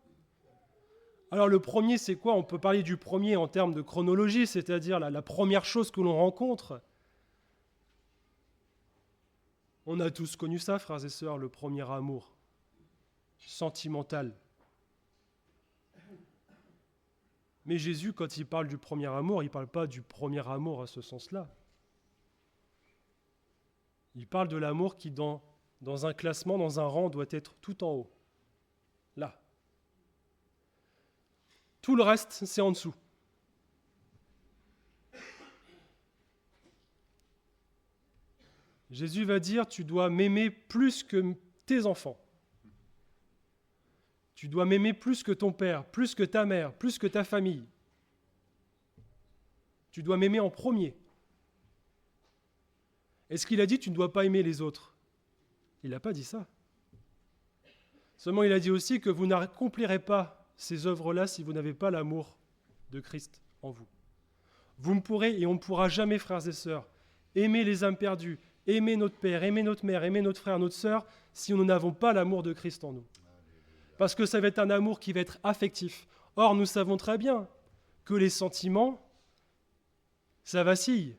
Alors le premier, c'est quoi ? On peut parler du premier en termes de chronologie, c'est-à-dire la première chose que l'on rencontre. On a tous connu ça, frères et sœurs, le premier amour sentimental. Mais Jésus, quand il parle du premier amour, il ne parle pas du premier amour à ce sens-là. Il parle de l'amour qui, dans un classement, dans un rang, doit être tout en haut. Là. Tout le reste, c'est en dessous. Jésus va dire, tu dois m'aimer plus que tes enfants. Tu dois m'aimer plus que ton père, plus que ta mère, plus que ta famille. Tu dois m'aimer en premier. Est-ce qu'il a dit, tu ne dois pas aimer les autres ? Il n'a pas dit ça. Seulement, il a dit aussi que vous n'accomplirez pas ces œuvres-là si vous n'avez pas l'amour de Christ en vous. Vous ne pourrez et on ne pourra jamais, frères et sœurs, aimer les âmes perdues, aimer notre père, aimer notre mère, aimer notre frère, notre sœur, si nous n'avons pas l'amour de Christ en nous. Parce que ça va être un amour qui va être affectif. Or, nous savons très bien que les sentiments, ça vacille.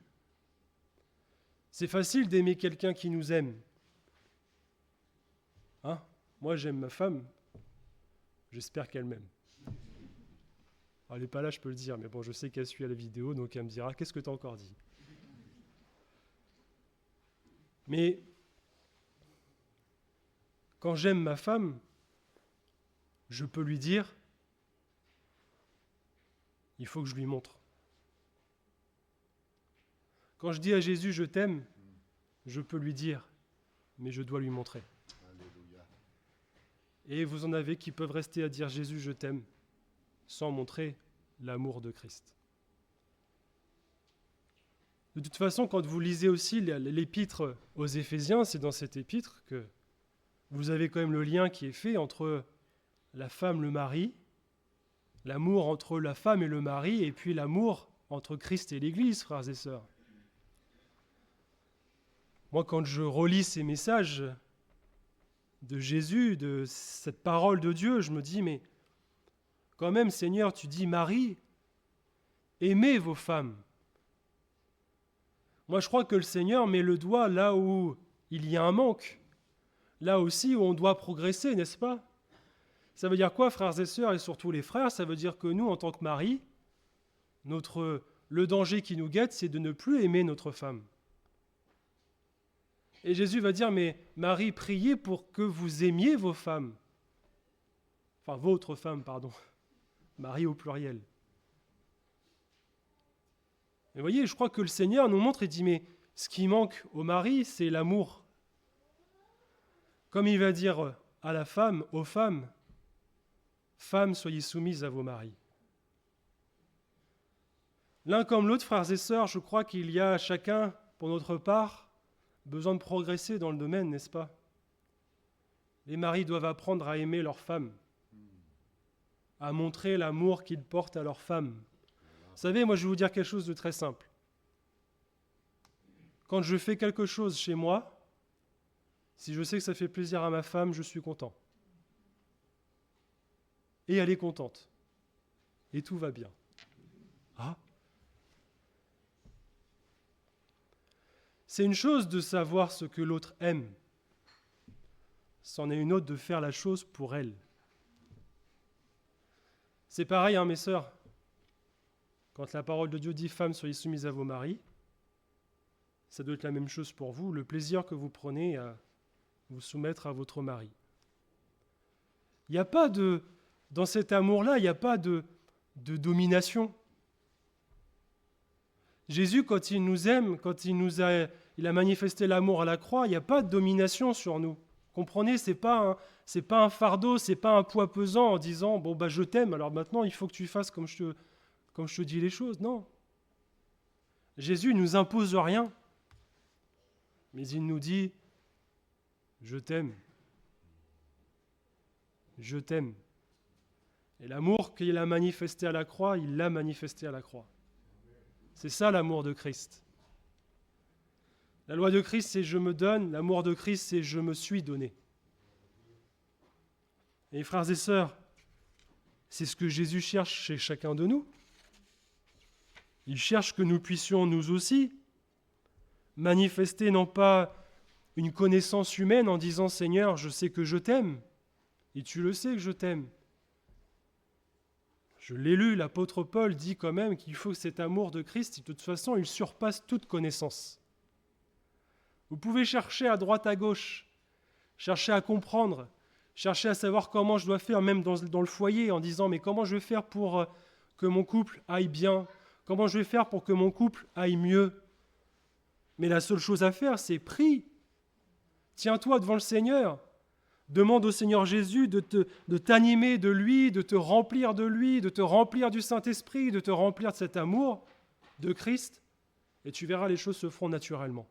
C'est facile d'aimer quelqu'un qui nous aime. Moi, j'aime ma femme. J'espère qu'elle m'aime. Elle n'est pas là, je peux le dire, mais bon, je sais qu'elle suit à la vidéo, donc elle me dira, qu'est-ce que tu as encore dit ? Mais quand j'aime ma femme, je peux lui dire, il faut que je lui montre. Quand je dis à Jésus, je t'aime, je peux lui dire, mais je dois lui montrer. Alléluia. Et vous en avez qui peuvent rester à dire Jésus, je t'aime, sans montrer l'amour de Christ. De toute façon, quand vous lisez aussi l'épître aux Éphésiens, c'est dans cette épître que vous avez quand même le lien qui est fait entre la femme, le mari, l'amour entre la femme et le mari, et puis l'amour entre Christ et l'Église, frères et sœurs. Moi, quand je relis ces messages de Jésus, de cette parole de Dieu, je me dis, mais quand même, Seigneur, tu dis, Marie, aimez vos femmes. Moi, je crois que le Seigneur met le doigt là où il y a un manque, là aussi où on doit progresser, n'est-ce pas ? Ça veut dire quoi, frères et sœurs, et surtout les frères ? Ça veut dire que nous, en tant que mari, le danger qui nous guette, c'est de ne plus aimer notre femme. Et Jésus va dire, mais Marie, priez pour que vous aimiez vos femmes. Enfin, votre femme, pardon. Marie au pluriel. Et vous voyez, je crois que le Seigneur nous montre et dit, mais ce qui manque au mari, c'est l'amour. Comme il va dire à la femme, aux femmes, femmes, soyez soumises à vos maris. L'un comme l'autre, frères et sœurs, je crois qu'il y a chacun, pour notre part, besoin de progresser dans le domaine, n'est-ce pas? Les maris doivent apprendre à aimer leurs femmes, à montrer l'amour qu'ils portent à leurs femmes. Vous savez, moi je vais vous dire quelque chose de très simple. Quand je fais quelque chose chez moi, si je sais que ça fait plaisir à ma femme, je suis content. Et elle est contente. Et tout va bien. Ah. C'est une chose de savoir ce que l'autre aime. C'en est une autre de faire la chose pour elle. C'est pareil, hein, mes sœurs. Quand la parole de Dieu dit « Femmes, soyez soumises à vos maris », ça doit être la même chose pour vous, le plaisir que vous prenez à vous soumettre à votre mari. Il n'y a pas de... Dans cet amour-là, il n'y a pas de domination. Jésus, quand il nous aime, quand il a manifesté l'amour à la croix, il n'y a pas de domination sur nous. Comprenez, c'est pas un fardeau, c'est pas un poids pesant en disant bon je t'aime, alors maintenant il faut que tu fasses comme je te dis les choses. Non. Jésus ne nous impose rien, mais il nous dit je t'aime. Je t'aime. Et l'amour qu'il a manifesté à la croix, il l'a manifesté à la croix. C'est ça l'amour de Christ. La loi de Christ, c'est je me donne. L'amour de Christ, c'est je me suis donné. Et frères et sœurs, c'est ce que Jésus cherche chez chacun de nous. Il cherche que nous puissions nous aussi manifester non pas une connaissance humaine en disant « Seigneur, je sais que je t'aime, et tu le sais que je t'aime ». Je l'ai lu, l'apôtre Paul dit quand même qu'il faut que cet amour de Christ, de toute façon, il surpasse toute connaissance. Vous pouvez chercher à droite, à gauche, chercher à comprendre, chercher à savoir comment je dois faire, même dans le foyer, en disant « Mais comment je vais faire pour que mon couple aille bien ? Comment je vais faire pour que mon couple aille mieux ?» Mais la seule chose à faire, c'est prie. Tiens-toi devant le Seigneur. Demande au Seigneur Jésus de t'animer de lui, de te remplir du Saint-Esprit, de te remplir de cet amour de Christ, et tu verras les choses se feront naturellement.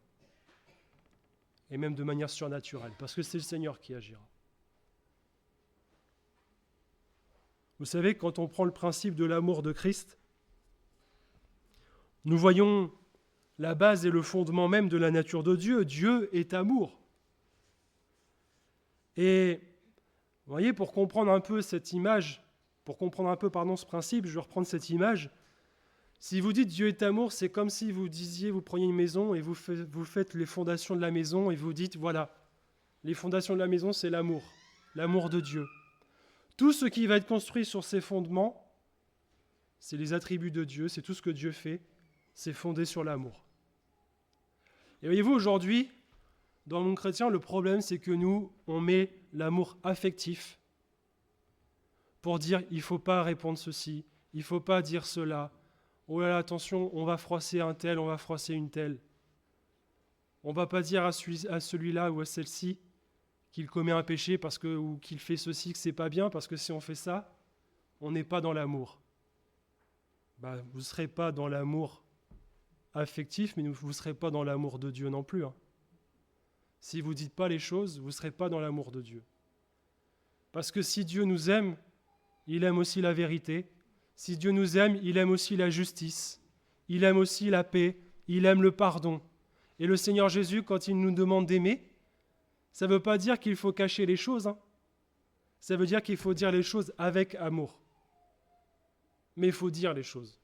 Et même de manière surnaturelle, parce que c'est le Seigneur qui agira. Vous savez, quand on prend le principe de l'amour de Christ, nous voyons la base et le fondement même de la nature de Dieu. Dieu est amour. Et vous voyez, pour comprendre un peu cette image, ce principe, je vais reprendre cette image. Si vous dites Dieu est amour, c'est comme si vous preniez une maison et vous faites les fondations de la maison et vous dites, voilà, les fondations de la maison, c'est l'amour de Dieu. Tout ce qui va être construit sur ces fondements, c'est les attributs de Dieu, c'est tout ce que Dieu fait, c'est fondé sur l'amour. Et voyez-vous, aujourd'hui, dans le monde chrétien, le problème, c'est que nous, on met l'amour affectif pour dire il ne faut pas répondre ceci, il ne faut pas dire cela. Oh là là, attention, on va froisser un tel, on va froisser une telle. On ne va pas dire à celui-là ou à celle-ci qu'il commet un péché ou qu'il fait ceci, que ce n'est pas bien, parce que si on fait ça, on n'est pas dans l'amour. Vous ne serez pas dans l'amour affectif, mais vous ne serez pas dans l'amour de Dieu non plus. Si vous ne dites pas les choses, vous ne serez pas dans l'amour de Dieu. Parce que si Dieu nous aime, il aime aussi la vérité. Si Dieu nous aime, il aime aussi la justice. Il aime aussi la paix. Il aime le pardon. Et le Seigneur Jésus, quand il nous demande d'aimer, ça ne veut pas dire qu'il faut cacher les choses. Ça veut dire qu'il faut dire les choses avec amour. Mais il faut dire les choses.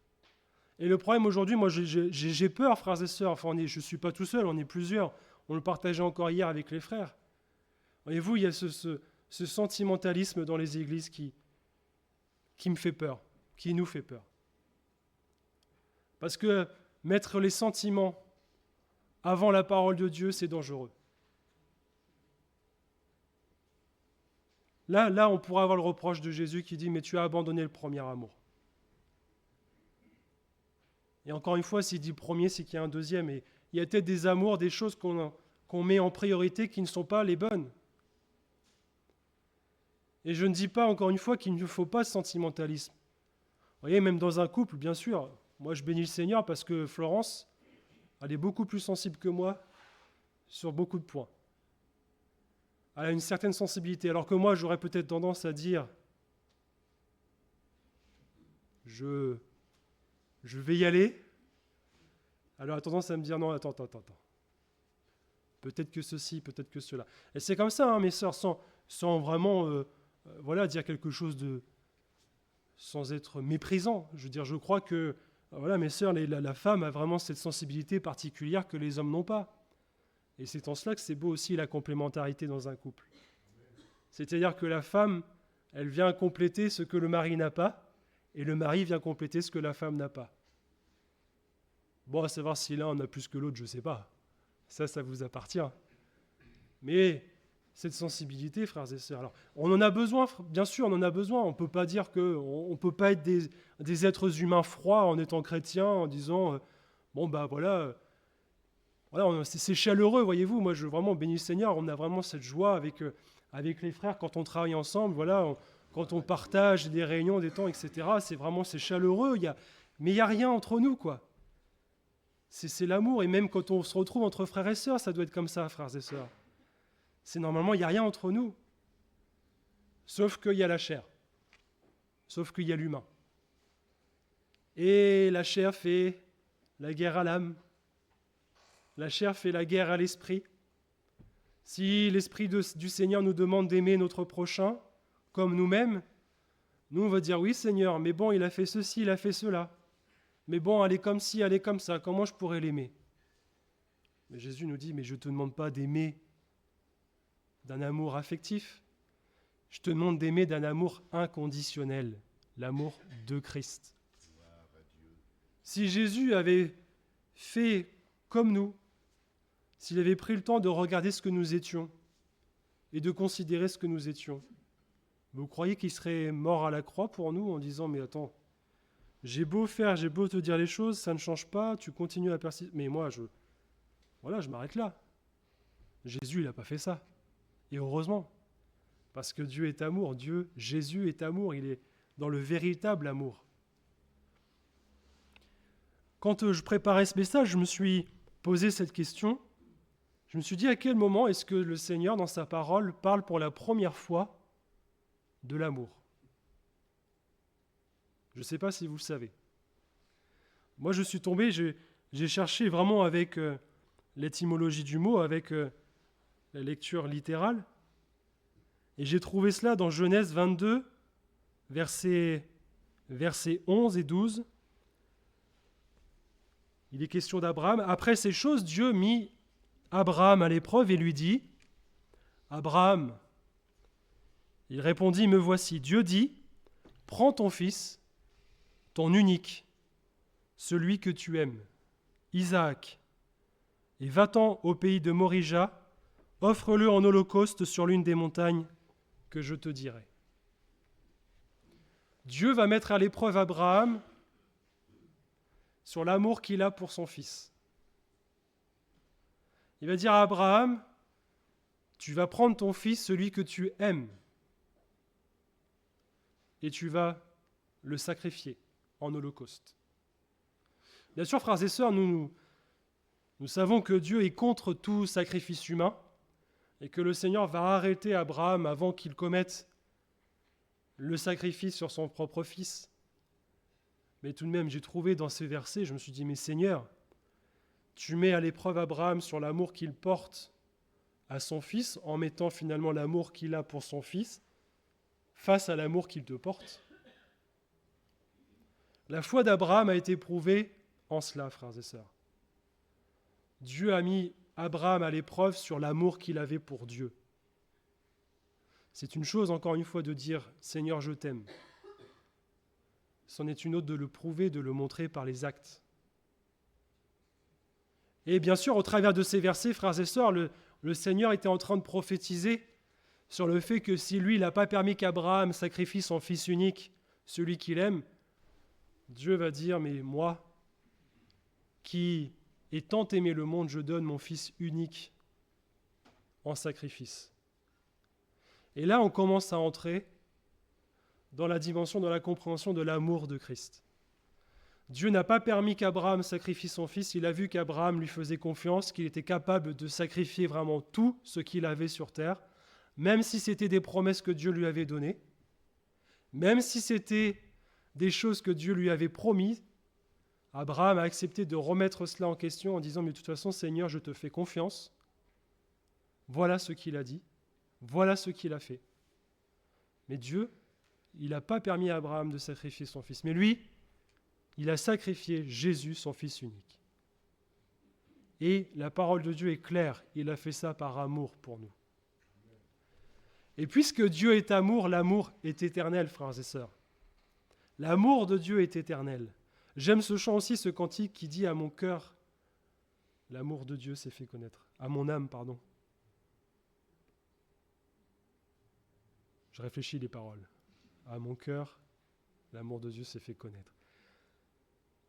Et le problème aujourd'hui, moi j'ai peur, frères et sœurs, je ne suis pas tout seul, on est plusieurs. On le partageait encore hier avec les frères. Voyez-vous, il y a ce sentimentalisme dans les églises qui me fait peur, qui nous fait peur. Parce que mettre les sentiments avant la parole de Dieu, c'est dangereux. Là, on pourrait avoir le reproche de Jésus qui dit « Mais tu as abandonné le premier amour ». Et encore une fois, s'il dit premier, c'est qu'il y a un deuxième. Et il y a peut-être des amours, des choses qu'on met en priorité qui ne sont pas les bonnes. Et je ne dis pas, encore une fois, qu'il ne faut pas de sentimentalisme. Vous voyez, même dans un couple, bien sûr, Moi, je bénis le Seigneur parce que Florence, elle est beaucoup plus sensible que moi sur beaucoup de points. Elle a une certaine sensibilité, alors que moi, j'aurais peut-être tendance à dire je vais y aller. Alors, elle a tendance à me dire non, attends. Peut-être que ceci, peut-être que cela. Et c'est comme ça, hein, mes sœurs, sans vraiment dire quelque chose sans être méprisant. Je veux dire, je crois que, mes sœurs, la femme a vraiment cette sensibilité particulière que les hommes n'ont pas. Et c'est en cela que c'est beau aussi la complémentarité dans un couple. C'est-à-dire que la femme, elle vient compléter ce que le mari n'a pas, et le mari vient compléter ce que la femme n'a pas. Bon, à savoir si l'un en a plus que l'autre, je ne sais pas. Ça vous appartient. Mais cette sensibilité, frères et sœurs, alors, on en a besoin, bien sûr, on en a besoin. On ne peut pas dire qu'on ne peut pas être des êtres humains froids en étant chrétiens, en disant, c'est chaleureux, voyez-vous. Moi, je vraiment bénis le Seigneur. On a vraiment cette joie avec les frères quand on travaille ensemble. Quand on partage des réunions, des temps, etc. C'est chaleureux. Mais il n'y a rien entre nous, quoi. C'est l'amour. Et même quand on se retrouve entre frères et sœurs, ça doit être comme ça, frères et sœurs. C'est normalement, il n'y a rien entre nous. Sauf qu'il y a la chair. Sauf qu'il y a l'humain. Et la chair fait la guerre à l'âme. La chair fait la guerre à l'esprit. Si l'Esprit du Seigneur nous demande d'aimer notre prochain comme nous-mêmes, nous on va dire oui Seigneur, mais bon, il a fait ceci, il a fait cela. Mais bon, elle est comme ci, elle est comme ça, comment je pourrais l'aimer? Mais Jésus nous dit, mais je ne te demande pas d'aimer d'un amour affectif, je te demande d'aimer d'un amour inconditionnel, l'amour de Christ. Si Jésus avait fait comme nous, s'il avait pris le temps de regarder ce que nous étions et de considérer ce que nous étions, vous croyez qu'il serait mort à la croix pour nous en disant « Mais attends, j'ai beau te dire les choses, ça ne change pas, tu continues à persister. Mais moi, je m'arrête là. » Jésus, il n'a pas fait ça. Et heureusement, parce que Dieu est amour. Jésus est amour, il est dans le véritable amour. Quand je préparais ce message, je me suis posé cette question. Je me suis dit à quel moment est-ce que le Seigneur, dans sa parole, parle pour la première fois de l'amour. Je ne sais pas si vous le savez. Moi, je suis tombé, j'ai cherché vraiment avec l'étymologie du mot, avec la lecture littérale, et j'ai trouvé cela dans Genèse 22, versets 11 et 12. Il est question d'Abraham. Après ces choses, Dieu mit Abraham à l'épreuve et lui dit « Abraham ». Il répondit « Me voici ». Dieu dit « Prends ton fils, ton unique, celui que tu aimes, Isaac, et va-t'en au pays de Morija, offre-le en holocauste sur l'une des montagnes que je te dirai. » Dieu va mettre à l'épreuve Abraham sur l'amour qu'il a pour son fils. Il va dire à Abraham, tu vas prendre ton fils, celui que tu aimes, et tu vas le sacrifier en holocauste. Bien sûr, frères et sœurs, nous savons que Dieu est contre tout sacrifice humain et que le Seigneur va arrêter Abraham avant qu'il commette le sacrifice sur son propre fils. Mais tout de même, j'ai trouvé dans ces versets, je me suis dit, mais Seigneur, tu mets à l'épreuve Abraham sur l'amour qu'il porte à son fils, en mettant finalement l'amour qu'il a pour son fils face à l'amour qu'il te porte. La foi d'Abraham a été prouvée en cela, frères et sœurs. Dieu a mis Abraham à l'épreuve sur l'amour qu'il avait pour Dieu. C'est une chose, encore une fois, de dire « Seigneur, je t'aime ». C'en est une autre de le prouver, de le montrer par les actes. Et bien sûr, au travers de ces versets, frères et sœurs, le Seigneur était en train de prophétiser sur le fait que si lui, il n'a pas permis qu'Abraham sacrifie son fils unique, celui qu'il aime, Dieu va dire, mais moi, qui ai tant aimé le monde, je donne mon fils unique en sacrifice. Et là, on commence à entrer dans la dimension, dans la compréhension de l'amour de Christ. Dieu n'a pas permis qu'Abraham sacrifie son fils, il a vu qu'Abraham lui faisait confiance, qu'il était capable de sacrifier vraiment tout ce qu'il avait sur terre, même si c'était des promesses que Dieu lui avait données, même si c'était des choses que Dieu lui avait promises. Abraham a accepté de remettre cela en question en disant « Mais de toute façon, Seigneur, je te fais confiance. » Voilà ce qu'il a dit, voilà ce qu'il a fait. Mais Dieu, il n'a pas permis à Abraham de sacrifier son fils. Mais lui, il a sacrifié Jésus, son fils unique. Et la parole de Dieu est claire, il a fait ça par amour pour nous. Et puisque Dieu est amour, l'amour est éternel, frères et sœurs. L'amour de Dieu est éternel. J'aime ce chant aussi, ce cantique qui dit à mon cœur, l'amour de Dieu s'est fait connaître. À mon âme, pardon. Je réfléchis les paroles. À mon cœur, l'amour de Dieu s'est fait connaître.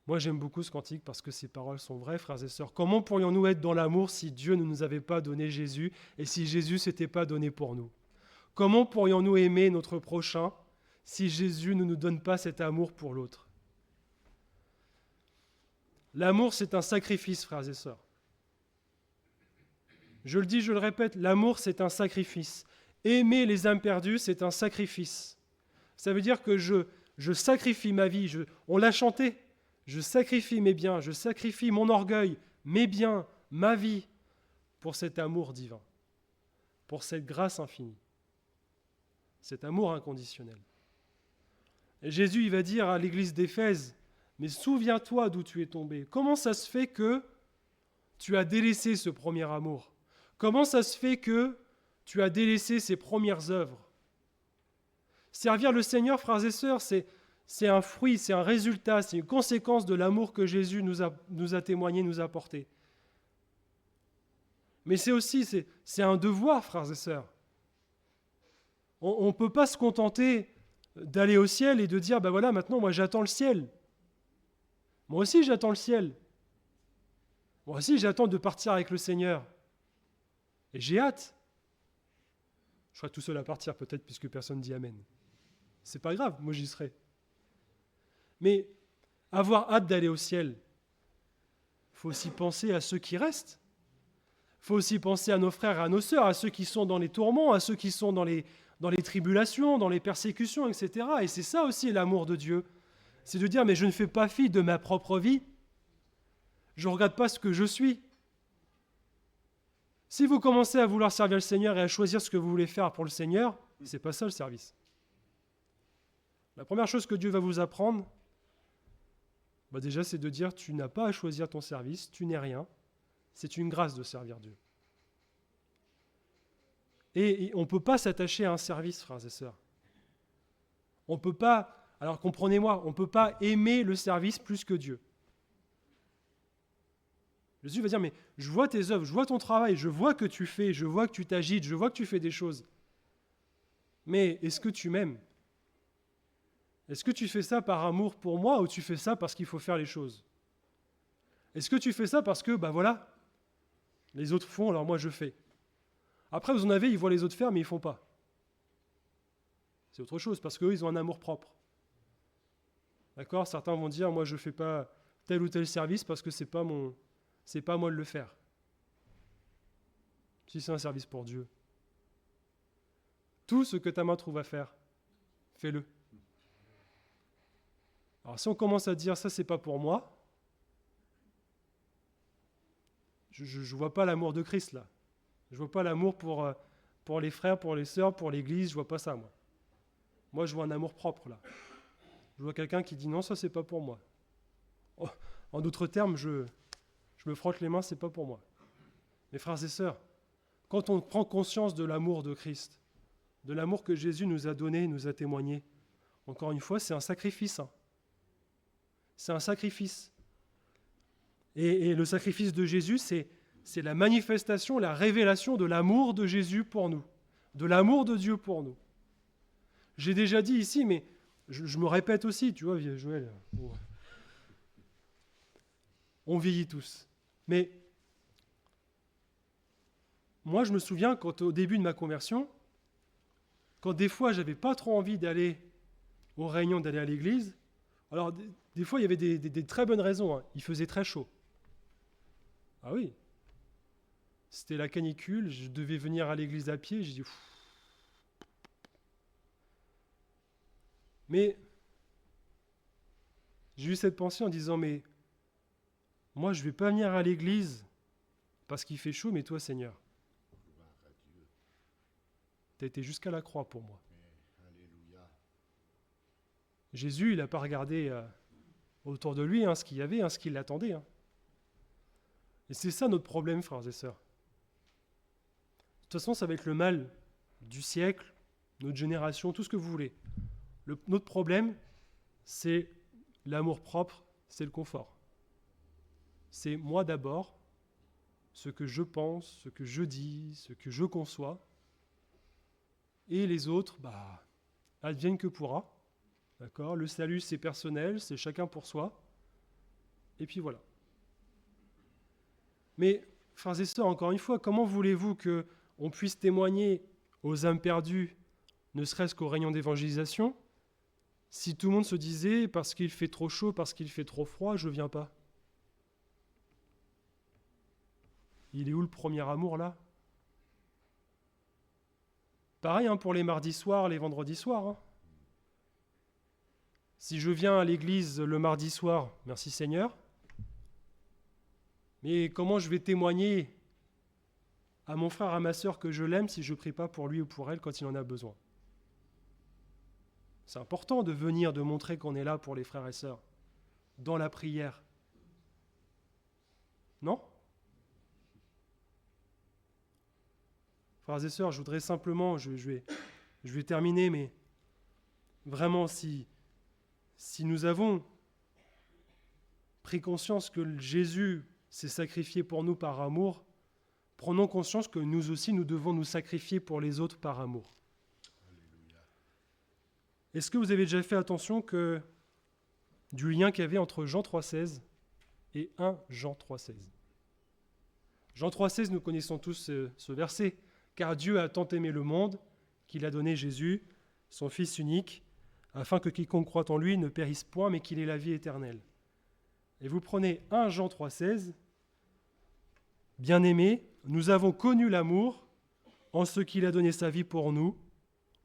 Moi, j'aime beaucoup ce cantique parce que ces paroles sont vraies, frères et sœurs. Comment pourrions-nous être dans l'amour si Dieu ne nous avait pas donné Jésus et si Jésus ne s'était pas donné pour nous? Comment pourrions-nous aimer notre prochain si Jésus ne nous donne pas cet amour pour l'autre? L'amour, c'est un sacrifice, frères et sœurs. Je le dis, je le répète, l'amour, c'est un sacrifice. Aimer les âmes perdues, c'est un sacrifice. Ça veut dire que je sacrifie ma vie. On l'a chanté. Je sacrifie mes biens, je sacrifie mon orgueil, mes biens, ma vie, pour cet amour divin, pour cette grâce infinie, cet amour inconditionnel. Et Jésus, il va dire à l'église d'Éphèse, mais souviens-toi d'où tu es tombé. Comment ça se fait que tu as délaissé ce premier amour? Comment ça se fait que tu as délaissé ces premières œuvres? Servir le Seigneur, frères et sœurs, c'est un fruit, c'est un résultat, c'est une conséquence de l'amour que Jésus nous a témoigné, nous a apporté. Mais c'est aussi, c'est un devoir, frères et sœurs. On ne peut pas se contenter d'aller au ciel et de dire, ben voilà, maintenant, moi j'attends le ciel. Moi aussi, j'attends le ciel. Moi aussi, j'attends de partir avec le Seigneur. Et j'ai hâte. Je serai tout seul à partir, peut-être, puisque personne ne dit Amen. C'est pas grave, moi j'y serai. Mais avoir hâte d'aller au ciel, il faut aussi penser à ceux qui restent. Il faut aussi penser à nos frères et à nos sœurs, à ceux qui sont dans les tourments, à ceux qui sont dans les tribulations, dans les persécutions, etc. Et c'est ça aussi l'amour de Dieu. C'est de dire, mais je ne fais pas fi de ma propre vie. Je ne regarde pas ce que je suis. Si vous commencez à vouloir servir le Seigneur et à choisir ce que vous voulez faire pour le Seigneur, ce n'est pas ça le service. La première chose que Dieu va vous apprendre, déjà, c'est de dire, tu n'as pas à choisir ton service, tu n'es rien. C'est une grâce de servir Dieu. Et on ne peut pas s'attacher à un service, frères et sœurs. On ne peut pas, alors comprenez-moi, on ne peut pas aimer le service plus que Dieu. Jésus va dire, mais je vois tes œuvres, je vois ton travail, je vois que tu fais, je vois que tu t'agites, je vois que tu fais des choses. Mais est-ce que tu m'aimes ? Est-ce que tu fais ça par amour pour moi ou tu fais ça parce qu'il faut faire les choses? Est-ce que tu fais ça parce que, voilà, les autres font, alors moi je fais. Après, vous en avez, ils voient les autres faire, mais ils ne font pas. C'est autre chose, parce qu'eux, ils ont un amour propre. D'accord ? Certains vont dire, moi je ne fais pas tel ou tel service parce que c'est pas moi de le faire. Si c'est un service pour Dieu. Tout ce que ta main trouve à faire, fais-le. Alors si on commence à dire ça, c'est pas pour moi, je ne vois pas l'amour de Christ là. Je ne vois pas l'amour pour les frères, pour les sœurs, pour l'Église, je ne vois pas ça moi. Moi je vois un amour propre là. Je vois quelqu'un qui dit non, ça c'est pas pour moi. Oh, en d'autres termes, je me frotte les mains, c'est pas pour moi. Mes frères et sœurs, quand on prend conscience de l'amour de Christ, de l'amour que Jésus nous a donné, nous a témoigné, encore une fois, c'est un sacrifice. C'est un sacrifice. Et le sacrifice de Jésus, c'est la manifestation, la révélation de l'amour de Jésus pour nous, de l'amour de Dieu pour nous. J'ai déjà dit ici, mais je me répète aussi, tu vois, Joël. On vieillit tous. Mais moi, je me souviens, quand au début de ma conversion, quand des fois, je n'avais pas trop envie d'aller aux réunions, d'aller à l'église, alors Des fois, il y avait des très bonnes raisons. Il faisait très chaud. Ah oui. C'était la canicule, je devais venir à l'église à pied, j'ai dit... Mais j'ai eu cette pensée en disant, mais moi, je ne vais pas venir à l'église parce qu'il fait chaud, mais toi, Seigneur, tu as été jusqu'à la croix pour moi. Jésus, il n'a pas regardé autour de lui ce qu'il y avait, ce qui l'attendait. Et c'est ça notre problème, frères et sœurs. De toute façon, ça va être le mal du siècle, notre génération, tout ce que vous voulez. Notre problème, c'est l'amour-propre, c'est le confort. C'est moi d'abord, ce que je pense, ce que je dis, ce que je conçois, et les autres, advienne que pourra. D'accord ? Le salut, c'est personnel, c'est chacun pour soi. Et puis voilà. Mais, frères et sœurs, encore une fois, comment voulez-vous qu'on puisse témoigner aux âmes perdues, ne serait-ce qu'aux réunions d'évangélisation, si tout le monde se disait, parce qu'il fait trop chaud, parce qu'il fait trop froid, je ne viens pas? Il est où le premier amour, là? Pareil pour les mardis soirs, les vendredis soirs. Si je viens à l'église le mardi soir, merci Seigneur, mais comment je vais témoigner à mon frère, à ma sœur que je l'aime si je ne prie pas pour lui ou pour elle quand il en a besoin? C'est important de venir, de montrer qu'on est là pour les frères et sœurs, dans la prière. Non? Frères et sœurs, je voudrais simplement, je vais terminer, mais vraiment, si nous avons pris conscience que Jésus s'est sacrifié pour nous par amour, prenons conscience que nous aussi, nous devons nous sacrifier pour les autres par amour. Est-ce que vous avez déjà fait attention du lien qu'il y avait entre Jean 3,16 et 1 Jean 3,16? Jean 3,16, nous connaissons tous ce verset. « Car Dieu a tant aimé le monde qu'il a donné Jésus, son Fils unique, afin que quiconque croit en lui ne périsse point, mais qu'il ait la vie éternelle. » Et vous prenez 1 Jean 3,16, « Bien-aimés, nous avons connu l'amour en ce qu'il a donné sa vie pour nous.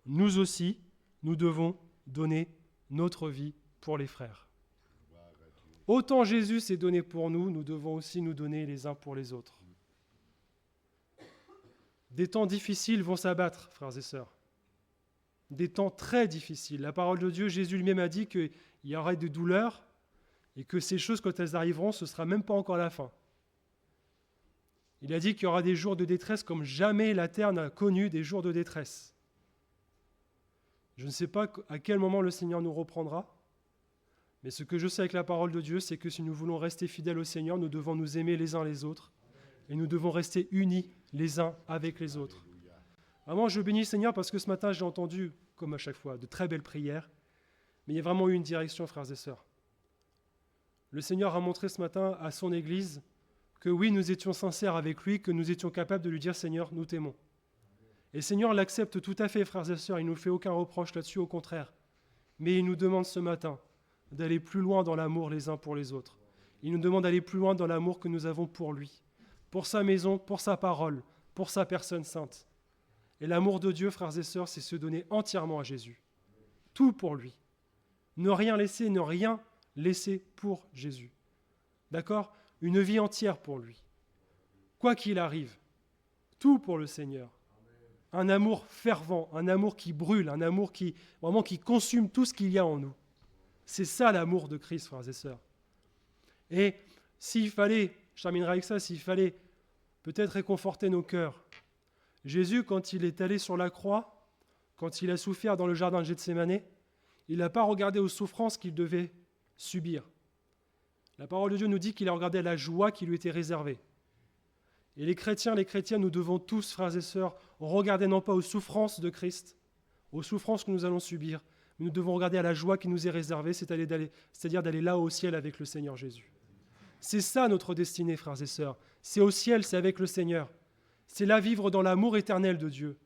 Nous aussi, nous devons donner notre vie pour les frères. » Autant Jésus s'est donné pour nous, nous devons aussi nous donner les uns pour les autres. Des temps difficiles vont s'abattre, frères et sœurs. Des temps très difficiles. La parole de Dieu, Jésus lui-même a dit qu'il y aurait des douleurs et que ces choses, quand elles arriveront, ce ne sera même pas encore la fin. Il a dit qu'il y aura des jours de détresse comme jamais la terre n'a connu des jours de détresse. Je ne sais pas à quel moment le Seigneur nous reprendra, mais ce que je sais avec la parole de Dieu, c'est que si nous voulons rester fidèles au Seigneur, nous devons nous aimer les uns les autres et nous devons rester unis les uns avec les autres. Vraiment, je bénis le Seigneur parce que ce matin, j'ai entendu, comme à chaque fois, de très belles prières, mais il y a vraiment eu une direction, frères et sœurs. Le Seigneur a montré ce matin à son Église que oui, nous étions sincères avec lui, que nous étions capables de lui dire « Seigneur, nous t'aimons ». Et le Seigneur l'accepte tout à fait, frères et sœurs, il ne nous fait aucun reproche là-dessus, au contraire. Mais il nous demande ce matin d'aller plus loin dans l'amour les uns pour les autres. Il nous demande d'aller plus loin dans l'amour que nous avons pour lui, pour sa maison, pour sa parole, pour sa personne sainte. Et l'amour de Dieu, frères et sœurs, c'est se donner entièrement à Jésus. Tout pour lui. Ne rien laisser pour Jésus. D'accord ? Une vie entière pour lui. Quoi qu'il arrive, tout pour le Seigneur. Un amour fervent, un amour qui brûle, un amour qui consume tout ce qu'il y a en nous. C'est ça l'amour de Christ, frères et sœurs. Et s'il fallait, je terminerai avec ça, s'il fallait peut-être réconforter nos cœurs, Jésus, quand il est allé sur la croix, quand il a souffert dans le jardin de Gethsémanée, il n'a pas regardé aux souffrances qu'il devait subir. La parole de Dieu nous dit qu'il a regardé la joie qui lui était réservée. Et les chrétiens, nous devons tous, frères et sœurs, regarder non pas aux souffrances de Christ, aux souffrances que nous allons subir, mais nous devons regarder à la joie qui nous est réservée, c'est-à-dire d'aller là au ciel avec le Seigneur Jésus. C'est ça notre destinée, frères et sœurs. C'est au ciel, c'est avec le Seigneur. C'est là vivre dans l'amour éternel de Dieu.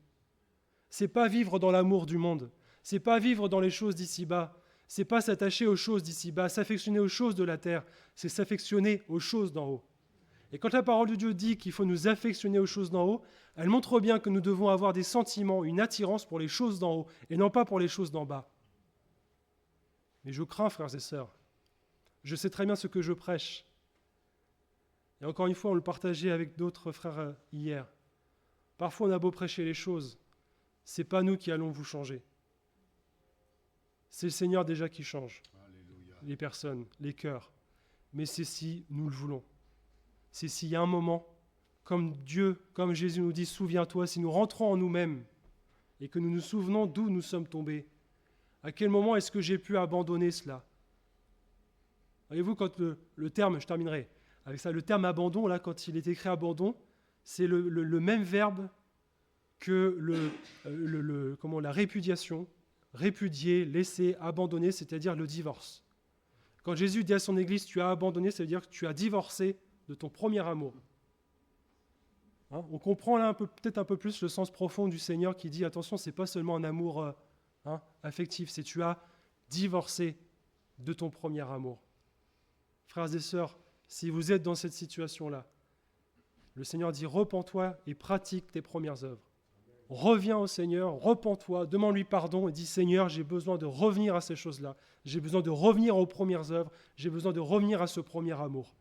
C'est pas vivre dans l'amour du monde. C'est pas vivre dans les choses d'ici-bas. C'est pas s'attacher aux choses d'ici-bas, s'affectionner aux choses de la terre, c'est s'affectionner aux choses d'en haut. Et quand la parole de Dieu dit qu'il faut nous affectionner aux choses d'en haut, elle montre bien que nous devons avoir des sentiments, une attirance pour les choses d'en haut, et non pas pour les choses d'en bas. Mais je crains, frères et sœurs, je sais très bien ce que je prêche. Et encore une fois, on le partageait avec d'autres frères hier. Parfois, on a beau prêcher les choses, ce n'est pas nous qui allons vous changer. C'est le Seigneur déjà qui change. Alléluia. Les personnes, les cœurs. Mais c'est si nous le voulons. C'est s'il y a un moment, comme Dieu, comme Jésus nous dit, souviens-toi, si nous rentrons en nous-mêmes et que nous nous souvenons d'où nous sommes tombés, à quel moment est-ce que j'ai pu abandonner cela? Voyez-vous, quand le terme, je terminerai avec ça, le terme abandon, là, quand il est écrit abandon, c'est le même verbe que la répudiation, répudier, laisser, abandonner, c'est-à-dire le divorce. Quand Jésus dit à son Église, tu as abandonné, ça veut dire que tu as divorcé de ton premier amour. On comprend là peut-être un peu plus le sens profond du Seigneur qui dit, attention, ce n'est pas seulement un amour affectif, c'est tu as divorcé de ton premier amour. Frères et sœurs, si vous êtes dans cette situation-là, le Seigneur dit, repens-toi et pratique tes premières œuvres. Reviens au Seigneur, repens-toi, demande-lui pardon et dis, Seigneur, j'ai besoin de revenir à ces choses-là. J'ai besoin de revenir aux premières œuvres. J'ai besoin de revenir à ce premier amour.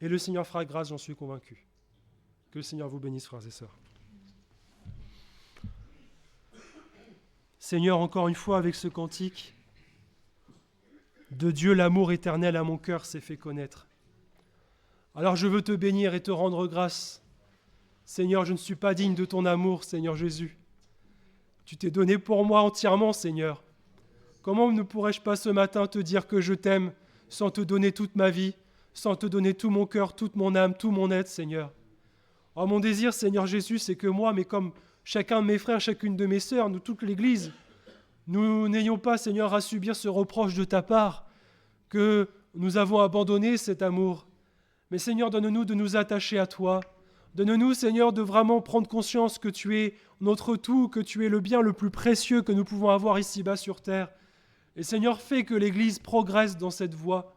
Et le Seigneur fera grâce, j'en suis convaincu. Que le Seigneur vous bénisse, frères et sœurs. Seigneur, encore une fois, avec ce cantique, de Dieu, l'amour éternel à mon cœur s'est fait connaître. Alors je veux te bénir et te rendre grâce. Seigneur, je ne suis pas digne de ton amour, Seigneur Jésus. Tu t'es donné pour moi entièrement, Seigneur. Comment ne pourrais-je pas ce matin te dire que je t'aime sans te donner toute ma vie, sans te donner tout mon cœur, toute mon âme, tout mon être, Seigneur? Oh, mon désir, Seigneur Jésus, c'est que moi, mais comme chacun de mes frères, chacune de mes sœurs, nous, toute l'Église, nous n'ayons pas, Seigneur, à subir ce reproche de ta part, que nous avons abandonné cet amour. Mais Seigneur, donne-nous de nous attacher à toi. Donne-nous, Seigneur, de vraiment prendre conscience que tu es notre tout, que tu es le bien le plus précieux que nous pouvons avoir ici-bas sur terre. Et Seigneur, fais que l'Église progresse dans cette voie.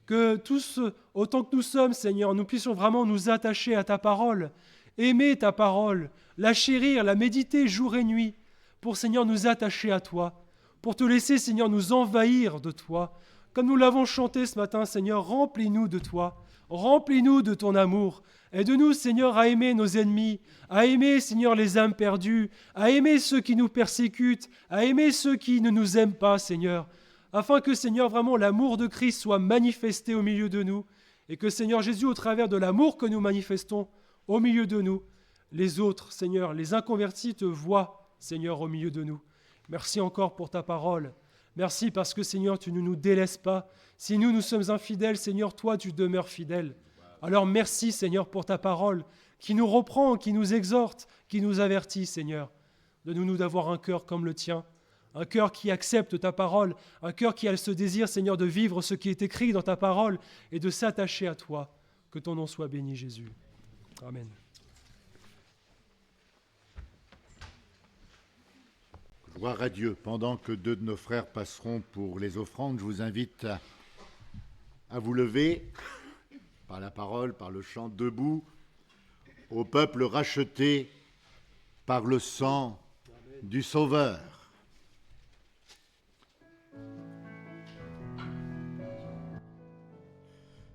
Que tous, autant que nous sommes, Seigneur, nous puissions vraiment nous attacher à ta parole, aimer ta parole, la chérir, la méditer jour et nuit, pour, Seigneur, nous attacher à toi, pour te laisser, Seigneur, nous envahir de toi. Comme nous l'avons chanté ce matin, Seigneur, remplis-nous de toi, remplis-nous de ton amour. Aide-nous, Seigneur, à aimer nos ennemis, à aimer, Seigneur, les âmes perdues, à aimer ceux qui nous persécutent, à aimer ceux qui ne nous aiment pas, Seigneur, afin que, Seigneur, vraiment l'amour de Christ soit manifesté au milieu de nous, et que, Seigneur Jésus, au travers de l'amour que nous manifestons au milieu de nous, les autres, Seigneur, les inconvertis te voient, Seigneur, au milieu de nous. Merci encore pour ta parole. Merci parce que, Seigneur, tu ne nous délaisses pas. Si nous sommes infidèles, Seigneur, toi, tu demeures fidèle. Alors merci, Seigneur, pour ta parole qui nous reprend, qui nous exhorte, qui nous avertit, Seigneur. Donne-nous d'avoir un cœur comme le tien, un cœur qui accepte ta parole, un cœur qui a ce désir, Seigneur, de vivre ce qui est écrit dans ta parole et de s'attacher à toi. Que ton nom soit béni, Jésus. Amen. Gloire à Dieu. Pendant que deux de nos frères passeront pour les offrandes, je vous invite à vous lever par la parole, par le chant, debout, au peuple racheté par le sang du Sauveur.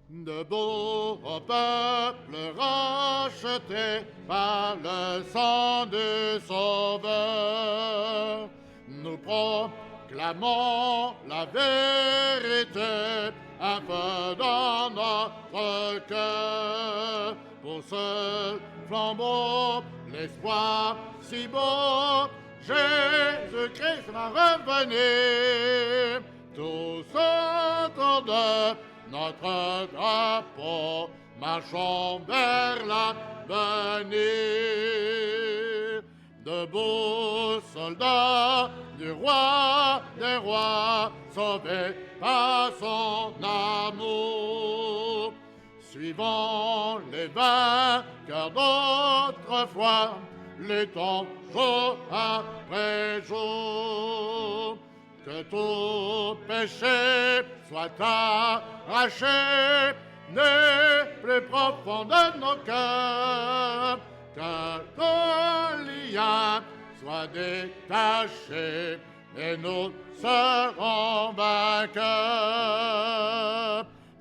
Debout au peuple racheté par le sang du Sauveur, nous proclamons la vérité, un feu dans notre cœur. Pour ce flambeau, l'espoir si beau, Jésus-Christ va revenir. Tous autour de notre drapeau, marchons vers l'avenir. Debout, soldats du roi des rois, sauvés par son amour. Suivons les vainqueurs d'autrefois, luttons jour après jour. que tout péché soit arraché des plus profonds de nos cœurs, que tout lien soit détaché et nous serons vainqueurs.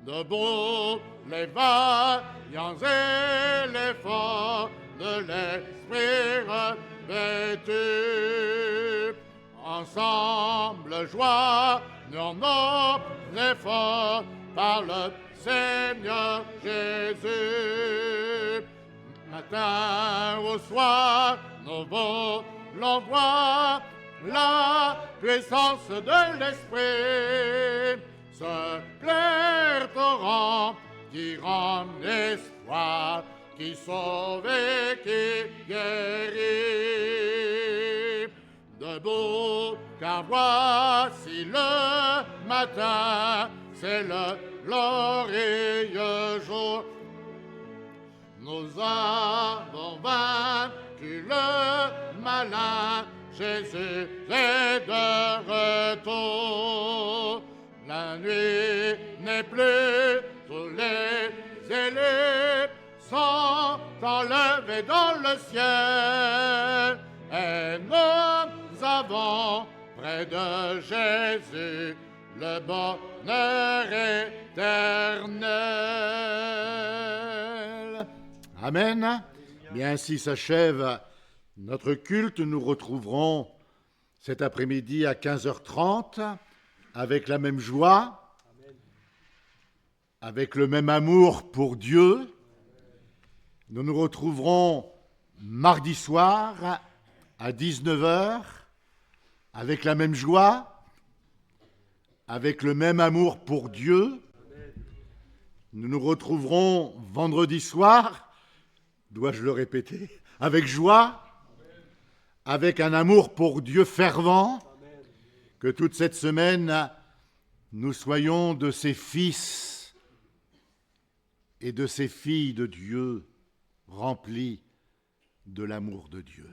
Debout les vaillants et les forts de l'esprit revêtus, ensemble joignons nos efforts par le Seigneur Jésus. Matin au soir, nous voulons voir la puissance de l'Esprit, ce clair torrent qui rend espoir, qui sauve et qui guérit. Debout, car voici le matin, c'est le glorieux jour. Nous avons vaincu le malin, Jésus est de retour. La nuit n'est plus, tous les élus sont enlevés dans le ciel. Et nous avons près de Jésus le bonheur éternel. Amen. Bien, ainsi s'achève notre culte. Nous retrouverons cet après-midi à 15h30 avec la même joie, avec le même amour pour Dieu. Nous nous retrouverons mardi soir à 19h avec la même joie, avec le même amour pour Dieu. Nous nous retrouverons vendredi soir, dois-je le répéter, avec joie, avec un amour pour Dieu fervent. Que toute cette semaine, nous soyons de ces fils et de ces filles de Dieu remplis de l'amour de Dieu.